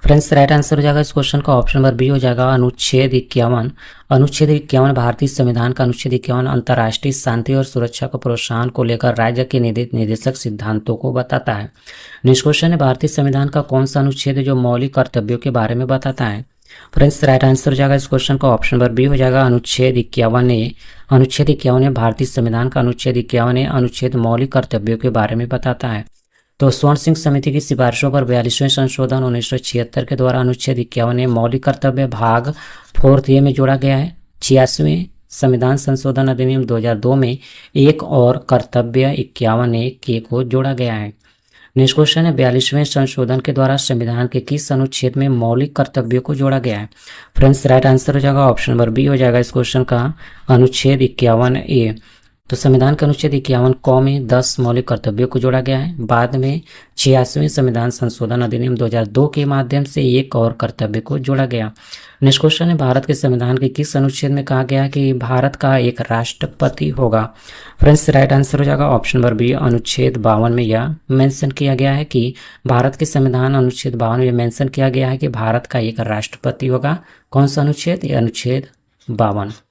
फ्रेंड्स, राइट आंसर हो जाएगा इस क्वेश्चन का ऑप्शन नंबर बी हो जाएगा, अनुच्छेद 51। अनुच्छेद 51 भारतीय संविधान का अनुच्छेद 51 अंतर्राष्ट्रीय शांति और सुरक्षा को प्रोत्साहन को लेकर राज्य के निर्देशक सिद्धांतों को बताता है। नेक्स्ट क्वेश्चन है, भारतीय संविधान का कौन सा अनुच्छेद है जो मौलिक कर्तव्यों के बारे में बताता है? फ्रेंड्स, राइट आंसर हो जाएगा इस क्वेश्चन का ऑप्शन नंबर बी हो जाएगा, अनुच्छेद 51 अनुच्छेद 51 भारतीय संविधान का अनुच्छेद 51 अनुच्छेद मौलिक कर्तव्यों के बारे में बताता है। तो स्वर्ण सिंह समिति की सिफारिशों पर 42वें संशोधन 1976 के द्वारा अनुच्छेद 51 मौलिक कर्तव्य भाग 4 में जोड़ा गया है। 86वें संविधान संशोधन अधिनियम 2002 में एक और कर्तव्य 51 को जोड़ा गया है। नेक्स्ट क्वेश्चन है, 42वें संशोधन के द्वारा संविधान के किस अनुच्छेद में मौलिक कर्तव्यों को जोड़ा गया है? फ्रेंड्स, राइट आंसर हो जाएगा ऑप्शन नंबर बी हो जाएगा इस क्वेश्चन का, अनुच्छेद 51A। तो संविधान के अनुच्छेद 51 क में 10 मौलिक कर्तव्यों को जोड़ा गया है। बाद में 86वें संविधान संशोधन अधिनियम 2002 के माध्यम से एक और कर्तव्य को जोड़ा गया। नेक्स्ट क्वेश्चन है, भारत के संविधान के किस अनुच्छेद में कहा गया कि भारत का एक राष्ट्रपति होगा? फ्रेंड्स, राइट आंसर हो जाएगा ऑप्शन नंबर बी, अनुच्छेद 52 में यह मेंशन किया गया है कि भारत के संविधान अनुच्छेद 52 में मेंशन किया गया है कि भारत का एक राष्ट्रपति होगा। कौन सा अनुच्छेद? ये अनुच्छेद 52।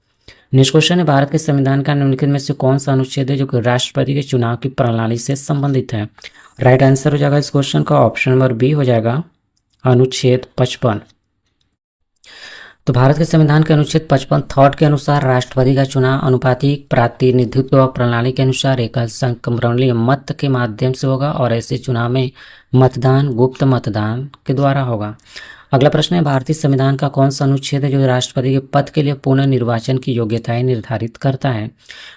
नेक्स्ट क्वेश्चन है, भारत के संविधान का निम्नलिखित में से कौन सा अनुच्छेद है जो कि राष्ट्रपति के चुनाव की प्रणाली से संबंधित है? राइट आंसर हो जाएगा इस क्वेश्चन का ऑप्शन नंबर बी हो जाएगा, अनुच्छेद 55। तो भारत के संविधान के अनुच्छेद 55 थॉट के अनुसार राष्ट्रपति का चुनाव अनुपातिक प्रातिनिधित्व प्रणाली के अनुसार एकल संक्रमणीय मत के माध्यम से होगा और ऐसे चुनाव में मतदान गुप्त मतदान के द्वारा होगा। अगला प्रश्न है, भारतीय संविधान का कौन सा अनुच्छेद है जो राष्ट्रपति के पद के लिए पुनः निर्वाचन की योग्यताएं निर्धारित करता है?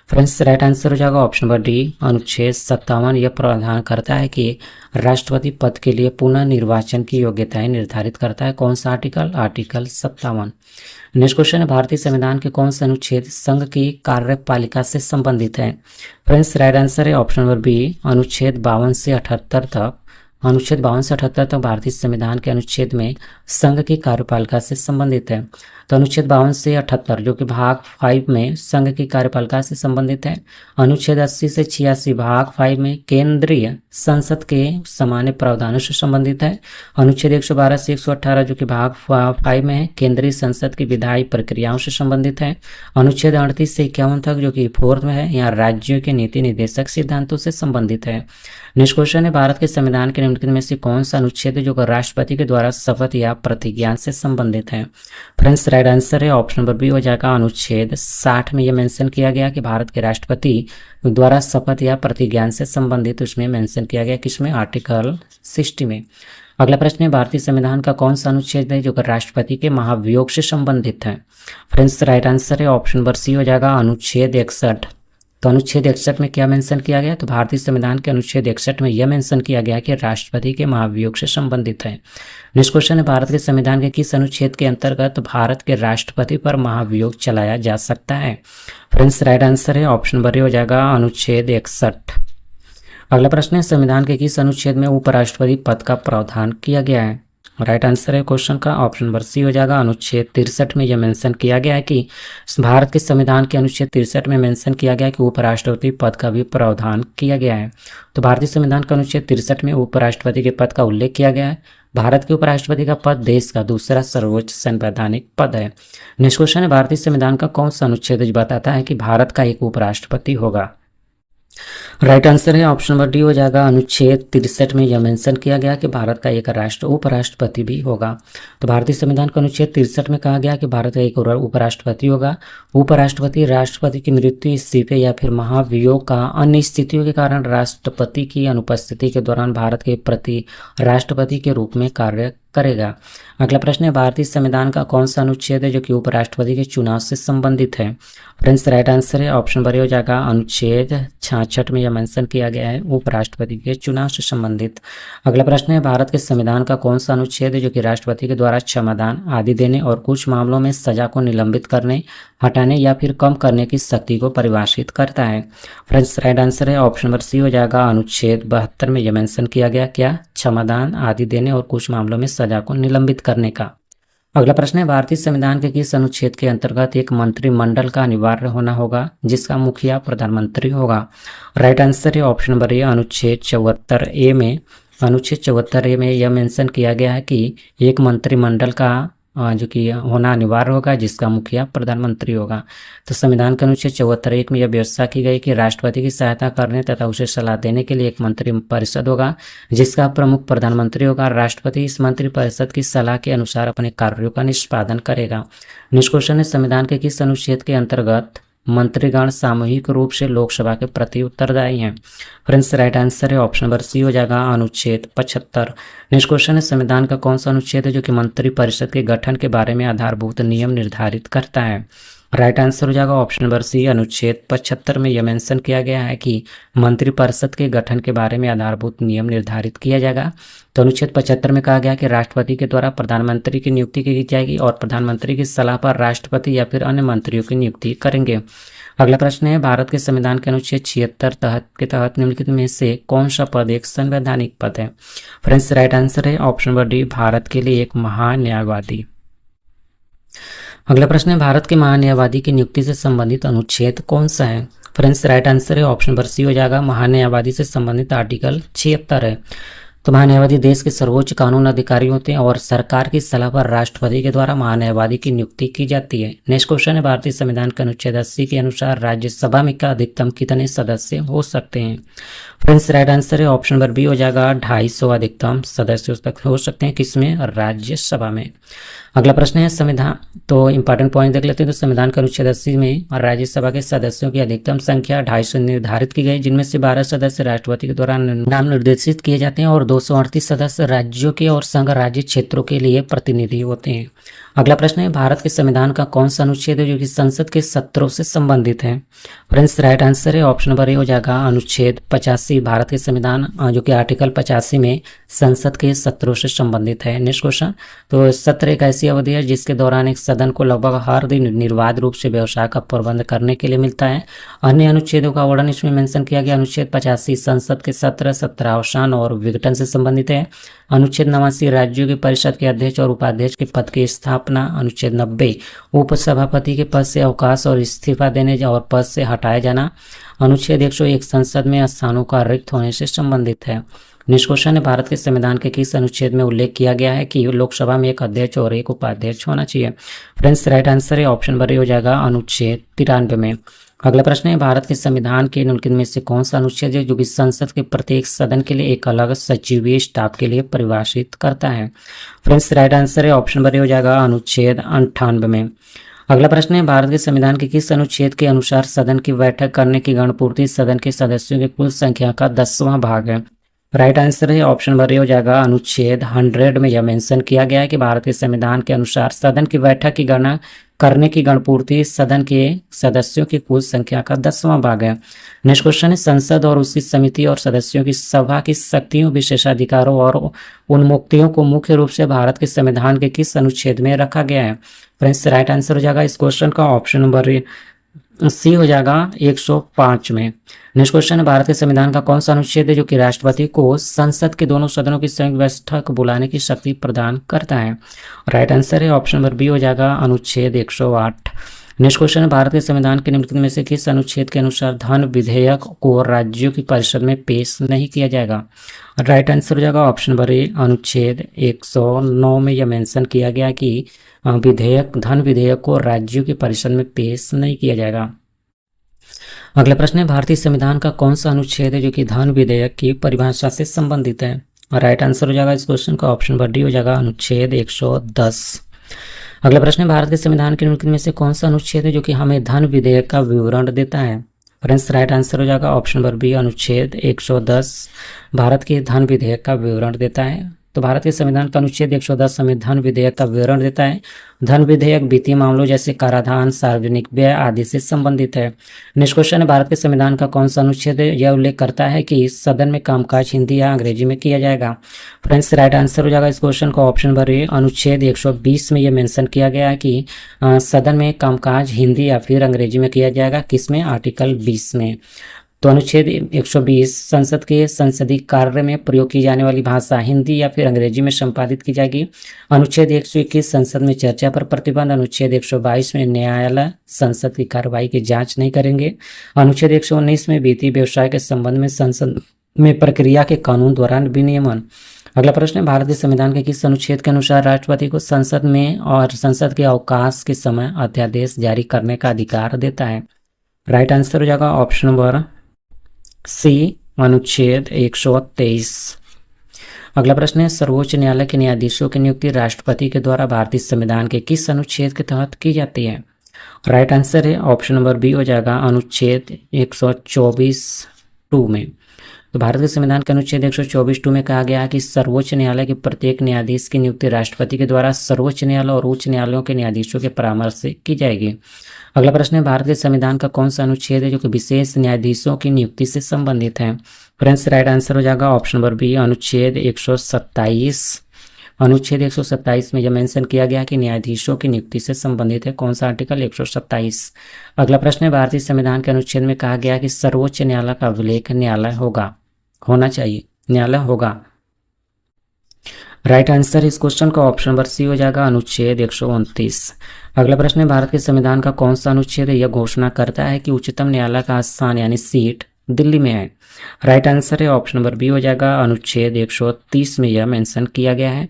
फ्रेंड्स, राइट आंसर हो जाएगा ऑप्शन नंबर डी, अनुच्छेद 57। यह प्रावधान करता है कि राष्ट्रपति पद के लिए पुनः निर्वाचन की योग्यताएं निर्धारित करता है। कौन सा आर्टिकल? आर्टिकल 57। नेक्स्ट क्वेश्चन है, भारतीय संविधान के कौन सा अनुच्छेद संघ की कार्यपालिका से संबंधित है? फ्रेंड्स, राइट आंसर है ऑप्शन नंबर बी, अनुच्छेद 52 से 78 तक। अनुच्छेद 52 से 78 तक भारतीय संविधान के अनुच्छेद में संघ की कार्यपालिका से संबंधित है। तो अनुच्छेद 52 से 78 जो कि भाग 5 में संघ की कार्यपालिका से संबंधित है। अनुच्छेद 80 से 86 भाग 5 में केंद्रीय संसद के सामान्य प्रावधानों से संबंधित है। अनुच्छेद 112 से 118 जो कि भाग 5 में है, केंद्रीय संसद की विधायी प्रक्रियाओं से संबंधित है। अनुच्छेद 38 से 51 तक जो कि 4 में है, यहाँ राज्यों के नीति निर्देशक सिद्धांतों से संबंधित है। नेक्स्ट क्वेश्चन है, भारत के संविधान के निम्नलिखित में से कौन सा अनुच्छेद है जो राष्ट्रपति के द्वारा शपथ या प्रतिज्ञा से संबंधित है? फ्रेंड्स, राइट आंसर है ऑप्शन नंबर बी हो जाएगा, अनुच्छेद 60 में यह मेंशन किया गया कि भारत के राष्ट्रपति द्वारा शपथ या प्रतिज्ञा से संबंधित, उसमें मेंशन किया गया किसमें? आर्टिकल 60 में। अगला प्रश्न है, भारतीय संविधान का कौन सा अनुच्छेद है जो राष्ट्रपति के महाभियोग से संबंधित है? फ्रेंड्स, राइट आंसर है ऑप्शन नंबर सी हो जाएगा, अनुच्छेद 61। तो अनुच्छेद 61 में क्या मेंशन किया गया? तो भारतीय संविधान के अनुच्छेद 61 में यह मेंशन किया गया कि राष्ट्रपति के महाभियोग से संबंधित है। नेक्स्ट क्वेश्चन है, भारत के संविधान के किस अनुच्छेद के अंतर्गत भारत के राष्ट्रपति पर महाभियोग चलाया जा सकता है? फ्रेंड्स, राइट आंसर है ऑप्शन नंबर ए हो जाएगा, अनुच्छेद 61। अगला प्रश्न है, संविधान के किस अनुच्छेद में उपराष्ट्रपति पद का प्रावधान किया गया है? राइट आंसर है क्वेश्चन का ऑप्शन नंबर सी हो जाएगा, अनुच्छेद 63 में यह मेंशन किया गया है कि भारत के संविधान के अनुच्छेद 63 में मेंशन किया गया है कि उपराष्ट्रपति पद का भी प्रावधान किया गया है। तो भारतीय संविधान का अनुच्छेद 63 में उपराष्ट्रपति के पद का उल्लेख किया गया है। भारत के उपराष्ट्रपति का पद देश का दूसरा सर्वोच्च संवैधानिक पद है। नेक्स्ट क्वेश्चन है, भारतीय संविधान का कौन सा अनुच्छेद बताता है कि भारत का एक उपराष्ट्रपति होगा? राइट आंसर है ऑप्शन नंबर डी हो जाएगा, अनुच्छेद 63 में यह मेंशन किया गया कि भारत का एक उपराष्ट्रपति भी होगा। तो भारतीय संविधान का अनुच्छेद 63 में कहा गया कि भारत का एक उपराष्ट्रपति होगा। उपराष्ट्रपति राष्ट्रपति की मृत्यु, इस्तीफे या फिर महाभियोग का अन्य स्थितियों के कारण राष्ट्रपति की अनुपस्थिति के दौरान भारत के प्रति राष्ट्रपति के रूप में कार्य करेगा। अगला प्रश्न है, भारतीय संविधान का कौन सा अनुच्छेद है जो कि उपराष्ट्रपति के चुनाव से संबंधित है? फ्रेंड्स, राइट आंसर है ऑप्शन नंबर ए हो जाएगा, अनुच्छेद 66 में यह मेंशन किया गया है उपराष्ट्रपति के चुनाव से संबंधित। अगला प्रश्न है, भारत के संविधान का कौन सा अनुच्छेद है जो कि राष्ट्रपति के द्वारा क्षमादान आदि देने और कुछ मामलों में सजा को निलंबित करने, हटाने या फिर कम करने की शक्ति को परिभाषित करता है? फ्रेंड्स, राइट आंसर है ऑप्शन नंबर सी हो जाएगा, अनुच्छेद 72 में यह मेंशन किया गया क्या? क्षमादान आदि देने और कुछ मामलों में सजा को निलंबित करने का। अगला प्रश्न है, भारतीय संविधान के किस अनुच्छेद के अंतर्गत एक मंत्रिमंडल का अनिवार्य होना होगा जिसका मुखिया प्रधानमंत्री होगा? राइट आंसर है ऑप्शन नंबर ए, अनुच्छेद 74A में। अनुच्छेद 74A में यह मेंशन किया गया है कि एक मंत्रिमंडल का जो कि होना अनिवार्य होगा जिसका मुखिया प्रधानमंत्री होगा। तो संविधान के अनुच्छेद 74(1) में यह व्यवस्था की गई कि राष्ट्रपति की सहायता करने तथा उसे सलाह देने के लिए एक मंत्री परिषद होगा जिसका प्रमुख प्रधानमंत्री होगा। राष्ट्रपति इस मंत्री परिषद की सलाह के अनुसार अपने कार्यों का निष्पादन करेगा। नेक्स्ट क्वेश्चन है, संविधान के किस अनुच्छेद के अंतर्गत मंत्रीगण सामूहिक रूप से लोकसभा के प्रति उत्तरदायी हैं? फ्रेंड्स, राइट आंसर है ऑप्शन नंबर सी हो जाएगा, अनुच्छेद 75। नेक्स्ट क्वेश्चन है, संविधान का कौन सा अनुच्छेद है जो कि मंत्री परिषद के गठन के बारे में आधारभूत नियम निर्धारित करता है? राइट आंसर हो जाएगा ऑप्शन नंबर सी, अनुच्छेद 75 में यह मेंशन किया गया है कि मंत्रिपरिषद के गठन के बारे में आधारभूत नियम निर्धारित किया जाएगा। तो अनुच्छेद 75 में कहा गया कि राष्ट्रपति के द्वारा प्रधानमंत्री की नियुक्ति की जाएगी और प्रधानमंत्री की सलाह पर राष्ट्रपति या फिर अन्य मंत्रियों की नियुक्ति करेंगे। अगला प्रश्न है, भारत के संविधान के अनुच्छेद 76 के तहत निम्नलिखित में से कौन सा पद एक संवैधानिक पद है? फ्रेंड्स, राइट आंसर है ऑप्शन नंबर डी, भारत के लिए एक महान्यायवादी। अगला प्रश्न है, भारत के महान्यायवादी की नियुक्ति से संबंधित अनुच्छेद कौन सा है? फ्रेंड्स, राइट आंसर है ऑप्शन नंबर सी हो जाएगा, महान्यायवादी से संबंधित आर्टिकल 76 है। तो महान्यायवादी देश के सर्वोच्च कानून अधिकारी होते हैं और सरकार की सलाह पर राष्ट्रपति के द्वारा महान्यायवादी की नियुक्ति की जाती है। नेक्स्ट क्वेश्चन है, भारतीय संविधान के अनुच्छेद 80 के अनुसार राज्यसभा में का अधिकतम कितने सदस्य हो सकते हैं? फ्रेंड्स, राइट आंसर है ऑप्शन नंबर बी हो जाएगा, 250 अधिकतम सदस्य तक हो सकते हैं। किसमें? राज्यसभा में। अगला प्रश्न है संविधान, तो इंपॉर्टेंट पॉइंट देख लेते हैं। तो संविधान के अनुच्छेद 80 में राज्यसभा के सदस्यों की अधिकतम संख्या 250 निर्धारित की गई, जिनमें से 12 सदस्य राष्ट्रपति के द्वारा नाम निर्देशित किए जाते हैं और 238 सदस्य राज्यों के और संघ राज्य क्षेत्रों के लिए प्रतिनिधि होते हैं। अगला प्रश्न है भारत के संविधान का कौन सा अनुच्छेद है जो कि संसद के सत्रों से संबंधित है? फ्रेंड्स, राइट आंसर है ऑप्शन नंबर ए हो जाएगा अनुच्छेद 85। भारत के संविधान जो कि आर्टिकल 85 में संसद के सत्रों से संबंधित है। नेक्स्ट क्वेश्चन, तो सत्र एक ऐसी अवधि है जिसके दौरान एक सदन को लगभग हर दिन निर्बाध रूप से व्यवसाय का प्रबंध करने के लिए मिलता है। अन्य अनुच्छेदों का वर्णन इसमें मेंशन किया गया। अनुच्छेद 85 संसद के सत्र, सत्रावसान और विघटन से संबंधित है। अनुच्छेद 89 राज्यों की परिषद के अध्यक्ष और उपाध्यक्ष के पद की स्थापना। अनुच्छेद 90 उपसभापति के पद से अवकाश और इस्तीफा देने और पद से हटाया जाना। अनुच्छेद 101 संसद में स्थानों का रिक्त होने से संबंधित है। नेक्स्ट क्वेश्चन है भारत के संविधान के किस अनुच्छेद में उल्लेख किया गया है कि लोकसभा में एक अध्यक्ष और एक उपाध्यक्ष होना चाहिए? फ्रेंड्स, राइट आंसर है ऑप्शन नंबर ए हो जाएगा अनुच्छेद 93 में। अगला प्रश्न है भारत के संविधान के निम्नलिखित में से कौन सा अनुच्छेद है जो कि संसद के प्रत्येक सदन के लिए एक अलग सचिवीय स्टाफ के लिए परिभाषित करता है? फ्रेंड्स, राइट आंसर है ऑप्शन नंबर ए हो जाएगा अनुच्छेद 98 में। अगला प्रश्न है भारत के संविधान के किस अनुच्छेद के अनुसार सदन की बैठक करने की गणपूर्ति सदन के सदस्यों की कुल संख्या का 10वां भाग है? राइट आंसर है ऑप्शन नंबर ए हो जाएगा अनुच्छेद 100 में। यह मेंशन किया गया है कि भारत के संविधान के अनुसार सदन की बैठक की गणना करने की गणपूर्ति सदन के सदस्यों की कुल संख्या का 10वां भाग है। नेक्स्ट क्वेश्चन है संसद और उसकी समिति और सदस्यों की सभा की शक्तियों, विशेषाधिकारों और उन्मुक्तियों को मुख्य रूप से भारत के संविधान के किस अनुच्छेद में रखा गया है? फ्रेंड्स, राइट आंसर हो जाएगा इस क्वेश्चन का ऑप्शन नंबर सी हो जाएगा 105 में। नेक्स्ट क्वेश्चन है भारत के संविधान का कौन सा अनुच्छेद है जो कि राष्ट्रपति को संसद के दोनों सदनों की संयुक्त बैठक बुलाने की शक्ति प्रदान करता है? राइट आंसर है ऑप्शन नंबर बी हो जाएगा अनुच्छेद 108। नेक्स्ट क्वेश्चन है भारत के संविधान के निम्नलिखित में से किस अनुच्छेद के अनुसार धन विधेयक को राज्यों की परिषद में पेश नहीं किया जाएगा? राइट आंसर हो जाएगा ऑप्शन नंबर ए अनुच्छेद 109 में। यह मेंशन किया गया कि धन विधेयक को राज्यों की परिषद में पेश नहीं किया जाएगा। अगला प्रश्न है भारतीय संविधान का कौन सा अनुच्छेद है जो कि धन विधेयक की परिभाषा से संबंधित है? राइट आंसर हो जाएगा इस क्वेश्चन का ऑप्शन नंबर डी हो जाएगा अनुच्छेद 110। अगला प्रश्न है भारत के संविधान के निम्नलिखित में से कौन सा अनुच्छेद है जो कि हमें धन विधेयक का विवरण देता है? फ्रेंड्स, राइट आंसर हो जाएगा ऑप्शन नंबर बी अनुच्छेद 110 भारत के धन विधेयक का विवरण देता है। तो भारत के संविधान का अनुच्छेद 110 हमें धन विधेयक का विवरण देता है। धन विधेयक वित्तीय मामलों जैसे कराधान, सार्वजनिक व्यय आदि से संबंधित है। नेक्स्ट क्वेश्चन है भारत के संविधान का कौन सा अनुच्छेद है यह उल्लेख करता है कि सदन में कामकाज हिंदी या अंग्रेजी में किया जाएगा? फ्रेंड्स, राइट आंसर हो जाएगा इस क्वेश्चन का ऑप्शन नंबर ए अनुच्छेद 120 में यह मेंशन किया गया है कि सदन में कामकाज हिंदी या फिर अंग्रेजी में किया जाएगा। किसमें? आर्टिकल 20 में। तो अनुच्छेद 120 संसद के संसदीय कार्य में प्रयोग की जाने वाली भाषा हिंदी या फिर अंग्रेजी में संपादित की जाएगी। अनुच्छेद 121 संसद में चर्चा पर प्रतिबंध। अनुच्छेद 122 में न्यायालय संसद की कार्रवाई की जांच नहीं करेंगे। अनुच्छेद 119 में वित्तीय व्यवसाय के संबंध में संसद में प्रक्रिया के कानून द्वारा विनियमन। अगला प्रश्न है भारत के संविधान के किस अनुच्छेद के अनुसार राष्ट्रपति को संसद में और संसद के अवकाश के समय अध्यादेश जारी करने का अधिकार देता है? राइट आंसर हो जाएगा ऑप्शन नंबर सी अनुच्छेद 123। अगला प्रश्न है सर्वोच्च न्यायालय के न्यायाधीशों की नियुक्ति राष्ट्रपति के द्वारा भारतीय संविधान के किस अनुच्छेद के तहत की जाती है? राइट आंसर है ऑप्शन नंबर बी हो जाएगा अनुच्छेद 124(2) में। तो भारत के संविधान के अनुच्छेद 124(2) में कहा गया है कि सर्वोच्च न्यायालय के प्रत्येक न्यायाधीश की नियुक्ति राष्ट्रपति के द्वारा सर्वोच्च न्यायालय और उच्च न्यायालयों के न्यायाधीशों के परामर्श से की जाएगी। अगला प्रश्न है भारत के संविधान का कौन सा अनुच्छेद है जो कि विशेष न्यायाधीशों की नियुक्ति से संबंधित है? फ्रेंड्स, राइट आंसर हो जाएगा ऑप्शन नंबर बी अनुच्छेद 127। अनुच्छेद 127 में यह मेंशन किया गया कि न्यायाधीशों की नियुक्ति से संबंधित है। कौन सा आर्टिकल? 127। अगला प्रश्न है भारतीय संविधान के अनुच्छेद में कहा गया कि सर्वोच्च न्यायालय का अभिलेख न्यायालय होना चाहिए, न्यायालय होगा। राइट आंसर इस क्वेश्चन का ऑप्शन नंबर सी हो जाएगा अनुच्छेद 129। अगला प्रश्न है भारत के संविधान का कौन सा अनुच्छेद है यह घोषणा करता है कि उच्चतम न्यायालय का स्थान यानी सीट दिल्ली में है। राइट आंसर है ऑप्शन नंबर बी हो जाएगा। अनुच्छेद 130 में यह मेंशन किया गया है।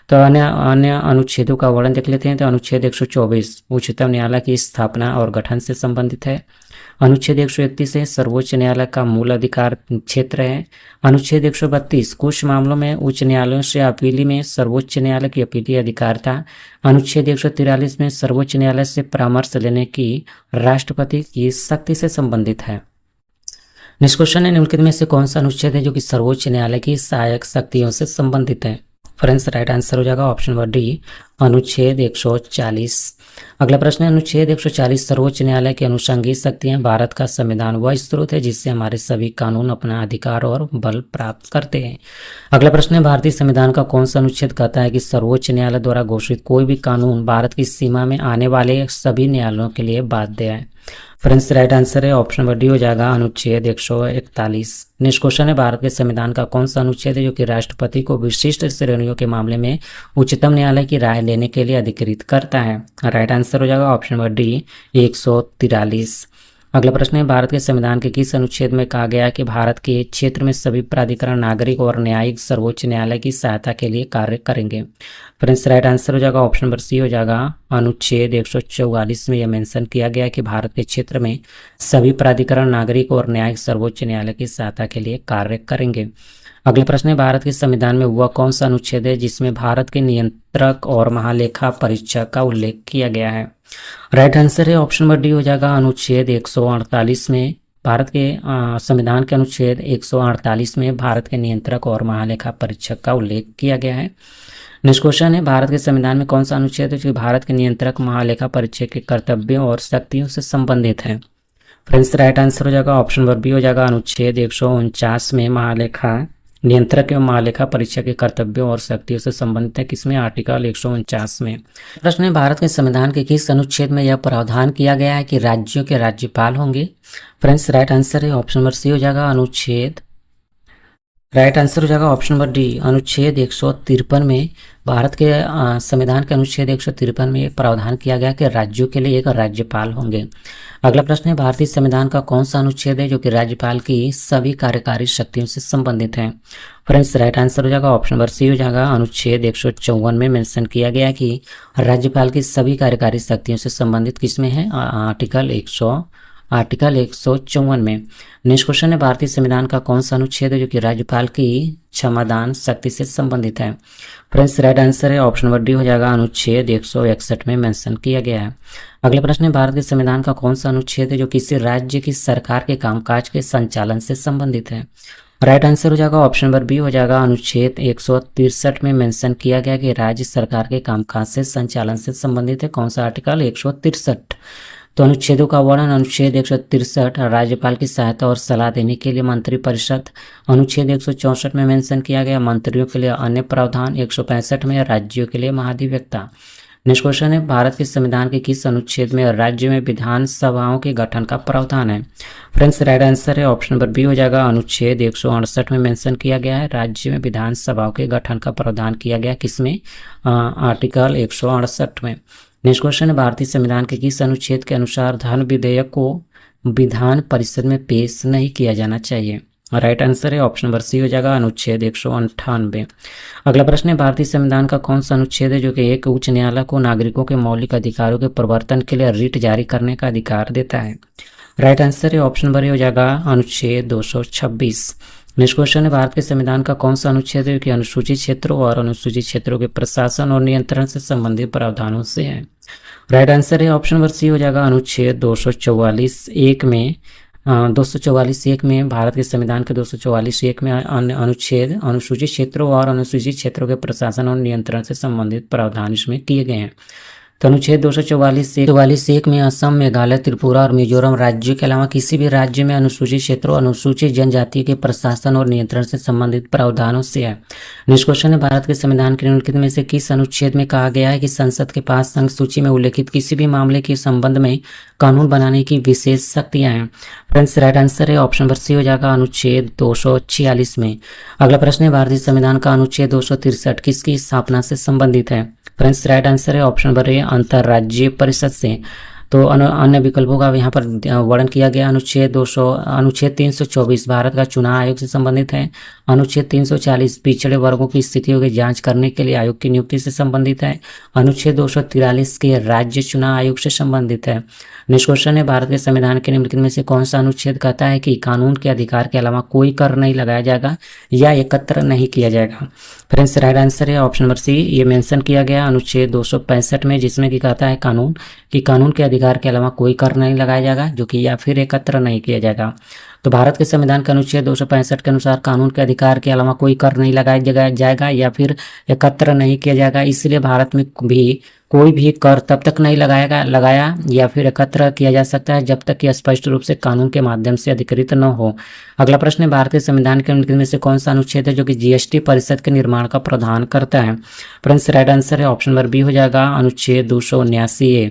तो अन्य अन्य अनुच्छेदों का वर्णन देख लेते हैं। तो अनुच्छेद 124 उच्चतम न्यायालय की स्थापना और गठन से संबंधित है। अनुच्छेद 131 है सर्वोच्च न्यायालय का मूल अधिकार क्षेत्र है। अनुच्छेद 132 कुछ मामलों में उच्च न्यायालयों से अपीली में सर्वोच्च न्यायालय की अपीली अधिकार था। अनुच्छेद 143 में सर्वोच्च न्यायालय से परामर्श लेने की राष्ट्रपति की शक्ति से संबंधित है। नेक्स्ट क्वेश्चन है, निम्नलिखित में से कौन सा अनुच्छेद है जो कि सर्वोच्च न्यायालय की सहायक शक्तियों से संबंधित है? फ्रेंड्स, राइट आंसर हो जाएगा ऑप्शन नंबर डी, अनुच्छेद 140। अगला प्रश्न है, अनुच्छेद 140 सर्वोच्च न्यायालय की अनुषंगिक शक्तियां। भारत का संविधान वह स्रोत है जिससे हमारे सभी कानून अपना अधिकार और बल प्राप्त करते हैं। अगला प्रश्न है, भारतीय संविधान का कौन सा अनुच्छेद कहता है कि सर्वोच्च न्यायालय द्वारा घोषित कोई भी कानून भारत की सीमा में आने वाले सभी न्यायालयों के लिए बाध्य है? फ्रेंड्स, राइट आंसर है ऑप्शन नंबर डी हो जाएगा, अनुच्छेद 141। नेक्स्ट क्वेश्चन है, भारत के संविधान का कौन सा अनुच्छेद है जो कि राष्ट्रपति को विशिष्ट श्रेणियों के मामले में उच्चतम न्यायालय की राय लेने के लिए अधिकृत करता है? राइट आंसर हो जाएगा ऑप्शन नंबर डी, 143। अगला प्रश्न है, भारत के संविधान के किस अनुच्छेद में कहा गया है कि भारत के क्षेत्र में सभी प्राधिकरण नागरिक और न्यायिक सर्वोच्च न्यायालय की सहायता के लिए कार्य करेंगे? फ्रेंड्स, राइट आंसर हो जाएगा ऑप्शन नंबर सी हो जाएगा, अनुच्छेद 144 में यह मेंशन किया गया है कि भारत के क्षेत्र में सभी प्राधिकरण नागरिक और न्यायिक सर्वोच्च न्यायालय की सहायता के लिए कार्य करेंगे। अगला प्रश्न है, भारत के संविधान में वह कौन सा अनुच्छेद है जिसमें भारत के नियंत्रक और महालेखा परीक्षक का उल्लेख किया गया है? राइट आंसर है ऑप्शन नंबर डी हो जाएगा, अनुच्छेद 148 में। भारत के संविधान के अनुच्छेद 148 में भारत के नियंत्रक और महालेखा परीक्षक का उल्लेख किया गया है। नेक्स्ट क्वेश्चन है, भारत के संविधान में कौन सा अनुच्छेद है जो भारत के नियंत्रक महालेखा परीक्षक के कर्तव्यों और शक्तियों से संबंधित है? फ्रेंड्स, राइट आंसर हो जाएगा ऑप्शन नंबर बी हो जाएगा, अनुच्छेद 149 में महालेखा नियंत्रक एवं महालेखा परीक्षक के कर्तव्यों और शक्तियों से संबंधित है। किसमें? आर्टिकल 149 में। प्रश्न है, भारत के संविधान के किस अनुच्छेद में यह प्रावधान किया गया है कि राज्यों के राज्यपाल होंगे? फ्रेंड्स, राइट आंसर है ऑप्शन नंबर सी हो जाएगा, अनुच्छेद राइट आंसर हो जाएगा ऑप्शन नंबर डी, अनुच्छेद 153 में। भारत के संविधान के अनुच्छेद 153 में प्रावधान किया गया कि राज्यों के लिए एक राज्यपाल होंगे। अगला प्रश्न है, भारतीय संविधान का कौन सा अनुच्छेद है जो कि राज्यपाल की सभी कार्यकारी शक्तियों से संबंधित है? फ्रेंड्स, राइट आंसर हो जाएगा ऑप्शन नंबर सी हो जाएगा, अनुच्छेद 154 में मेंशन किया गया कि राज्यपाल की सभी कार्यकारी शक्तियों से संबंधित किसमें है? आर्टिकल 154 में। नेक्स्ट क्वेश्चन है, भारतीय संविधान का कौन सा अनुच्छेद है जो कि राज्यपाल की क्षमादान शक्ति से संबंधित है? फ्रेंड्स, राइट आंसर है ऑप्शन नंबर डी हो जाएगा, अनुच्छेद 161 में मेंशन किया गया है। अगला प्रश्न है, भारत के संविधान का कौन सा अनुच्छेद है जो किसी राज्य की सरकार के कामकाज के संचालन से संबंधित है? राइट आंसर हो जाएगा ऑप्शन नंबर बी हो जाएगा, अनुच्छेद 163 में मेंशन किया गया कि राज्य सरकार के कामकाज से संचालन से संबंधित है। कौन सा आर्टिकल? 163। तो अनुच्छेदों का वर्णन, अनुच्छेद 163 राज्यपाल की सहायता और सलाह देने के लिए मंत्रिपरिषद। अनुच्छेद 164 में मेंशन किया गया मंत्रियों के लिए अन्य प्रावधान। 165 में राज्यों के लिए महाधिवक्ता। नेक्स्ट क्वेश्चन है, भारत के संविधान के किस अनुच्छेद में राज्य में विधानसभाओं के गठन का प्रावधान है? फ्रेंड्स, राइट आंसर है ऑप्शन नंबर बी हो जाएगा, अनुच्छेद 168 में मेंशन किया गया है राज्य में विधानसभाओं के गठन का प्रावधान किया गया। किसमें? आर्टिकल 168 में। नेक्स्ट क्वेश्चन है, भारतीय संविधान के किस अनुच्छेद के अनुसार धन विधेयक को विधान परिषद में पेश नहीं किया जाना चाहिए? राइट आंसर है ऑप्शन नंबर सी हो जाएगा, अनुच्छेद 198। अगला प्रश्न है, भारतीय संविधान का कौन सा अनुच्छेद है जो कि एक उच्च न्यायालय को नागरिकों के मौलिक अधिकारों के प्रवर्तन के लिए रिट जारी करने का अधिकार देता है? राइट आंसर है ऑप्शन नंबर ए हो जाएगा, अनुच्छेद 226। नेक्स्ट क्वेश्चन है, भारत के संविधान का कौन सा अनुच्छेद है कि अनुसूचित क्षेत्रों और अनुसूचित क्षेत्रों के प्रशासन और नियंत्रण से संबंधित प्रावधानों से है? राइट आंसर है ऑप्शन नंबर सी हो जाएगा, अनुच्छेद 244(1) में 244(1) में भारत के संविधान के 244(1) में अन्य अनुच्छेद अनुसूचित क्षेत्रों और अनुसूचित क्षेत्रों के प्रशासन और नियंत्रण से संबंधित प्रावधान इसमें किए गए हैं। तो अनुच्छेद 244(1) में असम, मेघालय, त्रिपुरा और मिजोरम राज्यों के अलावा किसी भी राज्य में अनुसूचित क्षेत्रों, अनुसूचित जनजाति के प्रशासन और नियंत्रण से संबंधित प्रावधानों से है। नेक्स्ट क्वेश्चन है, भारत के संविधान के निम्नलिखित में से किस अनुच्छेद में कहा गया है कि संसद के पास संघ सूची में उल्लेखित किसी भी मामले के संबंध में कानून बनाने की विशेष शक्तियां हैं? फ्रेंड्स, राइट आंसर है ऑप्शन नंबर सी हो जाएगा, अनुच्छेद 246 में। अगला प्रश्न है, भारतीय संविधान का अनुच्छेद 263 किसकी स्थापना से संबंधित है? फ्रेंड्स, राइट आंसर है ऑप्शन नंबर ए, अंतर्राज्यीय परिषद से। तो अन्य विकल्पों का यहाँ पर वर्णन किया गया। अनुच्छेद 324 भारत का चुनाव आयोग से संबंधित है। अनुच्छेद 340 पिछड़े वर्गों की स्थितियों की जांच करने के लिए आयोग की नियुक्ति से संबंधित है। अनुच्छेद 243 के राज्य चुनाव आयोग से संबंधित है। नेक्स्ट क्वेश्चन है, भारत के संविधान के निम्नलिखित में से कौन सा अनुच्छेद कहता है कि कानून के अधिकार के अलावा कोई कर नहीं लगाया जाएगा या एकत्र नहीं किया जाएगा। फ्रेंड्स, राइट आंसर है ऑप्शन नंबर सी, ये मेंशन किया गया अनुच्छेद 265 में, जिसमें कि कहता है कानून के अधिकार के अलावा कोई कर नहीं लगाया जाएगा, जो कि या फिर एकत्र नहीं किया जाएगा। तो भारत के संविधान के अनुच्छेद 265 के अनुसार कानून के अधिकार के अलावा कोई कर नहीं लगाया जाएगा या फिर एकत्र नहीं किया जाएगा। इसलिए भारत में भी कोई भी कर तब तक नहीं लगाया या फिर एकत्र किया जा सकता है जब तक कि स्पष्ट रूप से कानून के माध्यम से अधिकृत न हो। अगला प्रश्न है, भारतीय संविधान के निम्नलिखित में से कौन सा अनुच्छेद है जो कि जीएसटी परिषद के निर्माण का प्रावधान करता है। फ्रेंड्स, राइट आंसर है ऑप्शन नंबर बी हो जाएगा, अनुच्छेद 279A।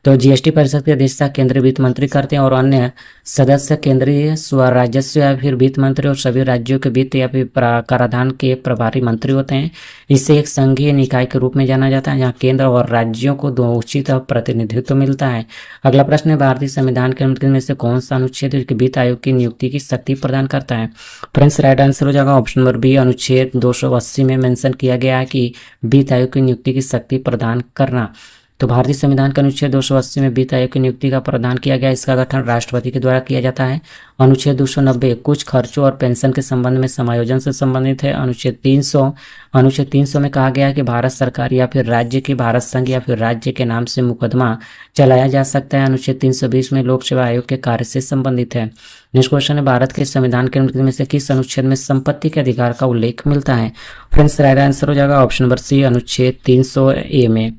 तो जीएसटी परिषद की अध्यक्षता केंद्रीय वित्त मंत्री करते हैं और अन्य सदस्य केंद्रीय स्वराजस्व या फिर वित्त मंत्री और सभी राज्यों के वित्त या फिर कराधान के प्रभारी मंत्री होते हैं। इसे एक संघीय निकाय के रूप में जाना जाता है, जहां केंद्र और राज्यों को दो उचित प्रतिनिधित्व मिलता है। अगला प्रश्न है, भारतीय संविधान के अनुच्छेद में से कौन सा अनुच्छेद है वित्त आयोग की नियुक्ति की शक्ति प्रदान करता है। फ्रेंड्स, राइट आंसर हो जाएगा ऑप्शन नंबर बी, अनुच्छेद 280 में मेंशन किया गया है कि वित्त आयोग की नियुक्ति की शक्ति प्रदान करना। तो भारतीय संविधान के अनुच्छेद 280 में वित्त आयोग की नियुक्ति का प्रावधान किया गया। इसका गठन राष्ट्रपति के द्वारा किया जाता है। अनुच्छेद 290 कुछ खर्चों और पेंशन के संबंध में समायोजन से संबंधित है। अनुच्छेद 300 में कहा गया है कि भारत सरकार या फिर राज्य की भारत संघ या फिर राज्य के नाम से मुकदमा चलाया जा सकता है। अनुच्छेद 320 में लोक सेवा आयोग के कार्य से संबंधित है। नेक्स्ट क्वेश्चन है, भारत के संविधान के निम्नलिखित में से किस अनुच्छेद में संपत्ति के अधिकार का उल्लेख मिलता है। फ्रेंड्स, राइट आंसर हो जाएगा ऑप्शन नंबर सी, अनुच्छेद 300A में।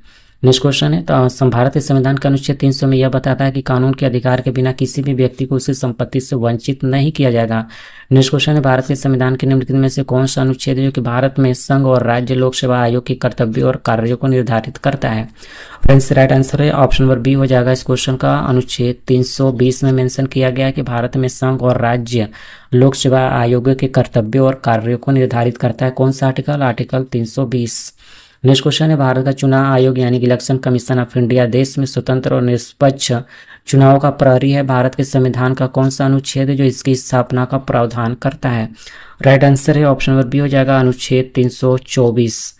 नेक्स्ट क्वेश्चन है, तो भारत के संविधान का अनुच्छेद 300 में यह बताता है कि कानून के अधिकार के बिना किसी भी व्यक्ति को उसकी संपत्ति से वंचित नहीं किया जाएगा। नेक्स्ट क्वेश्चन है, भारत के संविधान के निम्नलिखित में से कौन सा अनुच्छेद है जो कि भारत में संघ और राज्य लोक सेवा आयोग के कर्तव्यों और कार्यों को निर्धारित करता है। फ्रेंड्स, राइट आंसर है ऑप्शन नंबर बी हो जाएगा इस क्वेश्चन का। अनुच्छेद 320 में मेंशन किया गया है कि भारत में संघ और राज्य लोक सेवा आयोग के कर्तव्यों और कार्यों को निर्धारित करता है। कौन सा आर्टिकल? आर्टिकल 320। नेक्स्ट क्वेश्चन है, भारत का चुनाव आयोग यानी कि इलेक्शन कमीशन ऑफ इंडिया देश में स्वतंत्र और निष्पक्ष चुनाव का प्रहरी है। भारत के संविधान का कौन सा अनुच्छेद है जो इसकी स्थापना का प्रावधान करता है। राइट आंसर है ऑप्शन नंबर बी हो जाएगा, अनुच्छेद 324।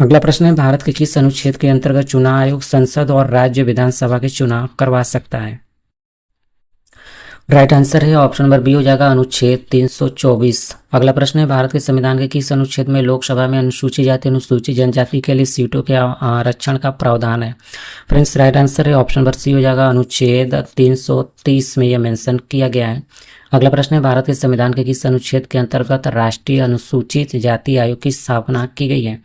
अगला प्रश्न है, भारत के किस अनुच्छेद के अंतर्गत चुनाव आयोग संसद और राज्य विधानसभा के चुनाव करवा सकता है। राइट आंसर है ऑप्शन नंबर बी हो जाएगा, अनुच्छेद 324। अगला प्रश्न है, भारत के संविधान के किस अनुच्छेद में लोकसभा में अनुसूचित जाति अनुसूचित जनजाति के लिए सीटों के आरक्षण का प्रावधान है। फ्रेंड्स, राइट आंसर है ऑप्शन नंबर सी हो जाएगा, अनुच्छेद 330 में यह मेंशन किया गया है। अगला प्रश्न है, भारत के संविधान के किस अनुच्छेद के अंतर्गत राष्ट्रीय अनुसूचित जाति आयोग की स्थापना की गई है।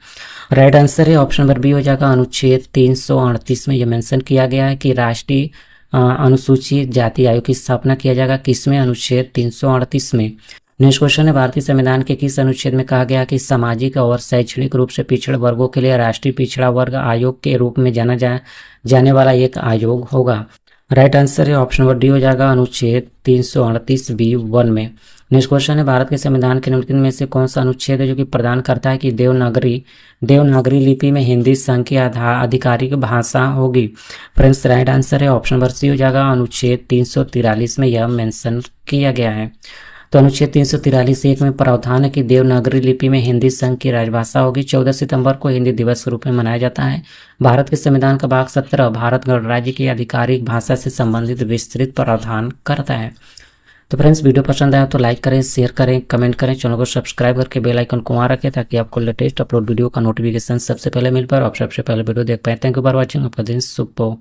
राइट आंसर है ऑप्शन नंबर बी हो जाएगा, अनुच्छेद 338 में यह मेंशन किया गया है कि राष्ट्रीय अनुसूचित जाति आयोग की स्थापना किया जाएगा। किसमें? अनुच्छेद 338 में। नेक्स्ट क्वेश्चन है, भारतीय संविधान के किस अनुच्छेद में कहा गया कि सामाजिक और शैक्षणिक रूप से पिछड़े वर्गों के लिए राष्ट्रीय पिछड़ा वर्ग आयोग के रूप में जाना जाने वाला एक आयोग होगा। राइट आंसर है ऑप्शन नंबर डी हो जाएगा, अनुच्छेद 338B(1) में। नेक्स्ट क्वेश्चन है, भारत के संविधान के निम्नलिखित में से कौन सा अनुच्छेद है जो कि प्रदान करता है कि देवनागरी लिपि में हिंदी संघ की आधिकारिक भाषा होगी। फ्रेंड्स, राइट आंसर है ऑप्शन नंबर सी हो जाएगा, अनुच्छेद 343 में यह मेंशन किया गया है। तो अनुच्छेद 343(1) में प्रावधान है कि देवनागरी लिपि में हिंदी संघ की राजभाषा होगी। 14 सितंबर को हिंदी दिवस के रूप में मनाया जाता है। भारत के संविधान का भाग 17 भारत गणराज्य की आधिकारिक भाषा से संबंधित विस्तृत प्रावधान करता है। तो फ्रेंड्स, वीडियो पसंद आया तो लाइक करें, शेयर करें, कमेंट करें, चैनल को सब्सक्राइब करके बेल आइकन को ऑन रखें ताकि आपको लेटेस्ट अपलोड वीडियो का नोटिफिकेशन सबसे पहले मिल पाए और आप सबसे पहले वीडियो देख पाए। Thank you for watching. आपका दिन शुभ हो।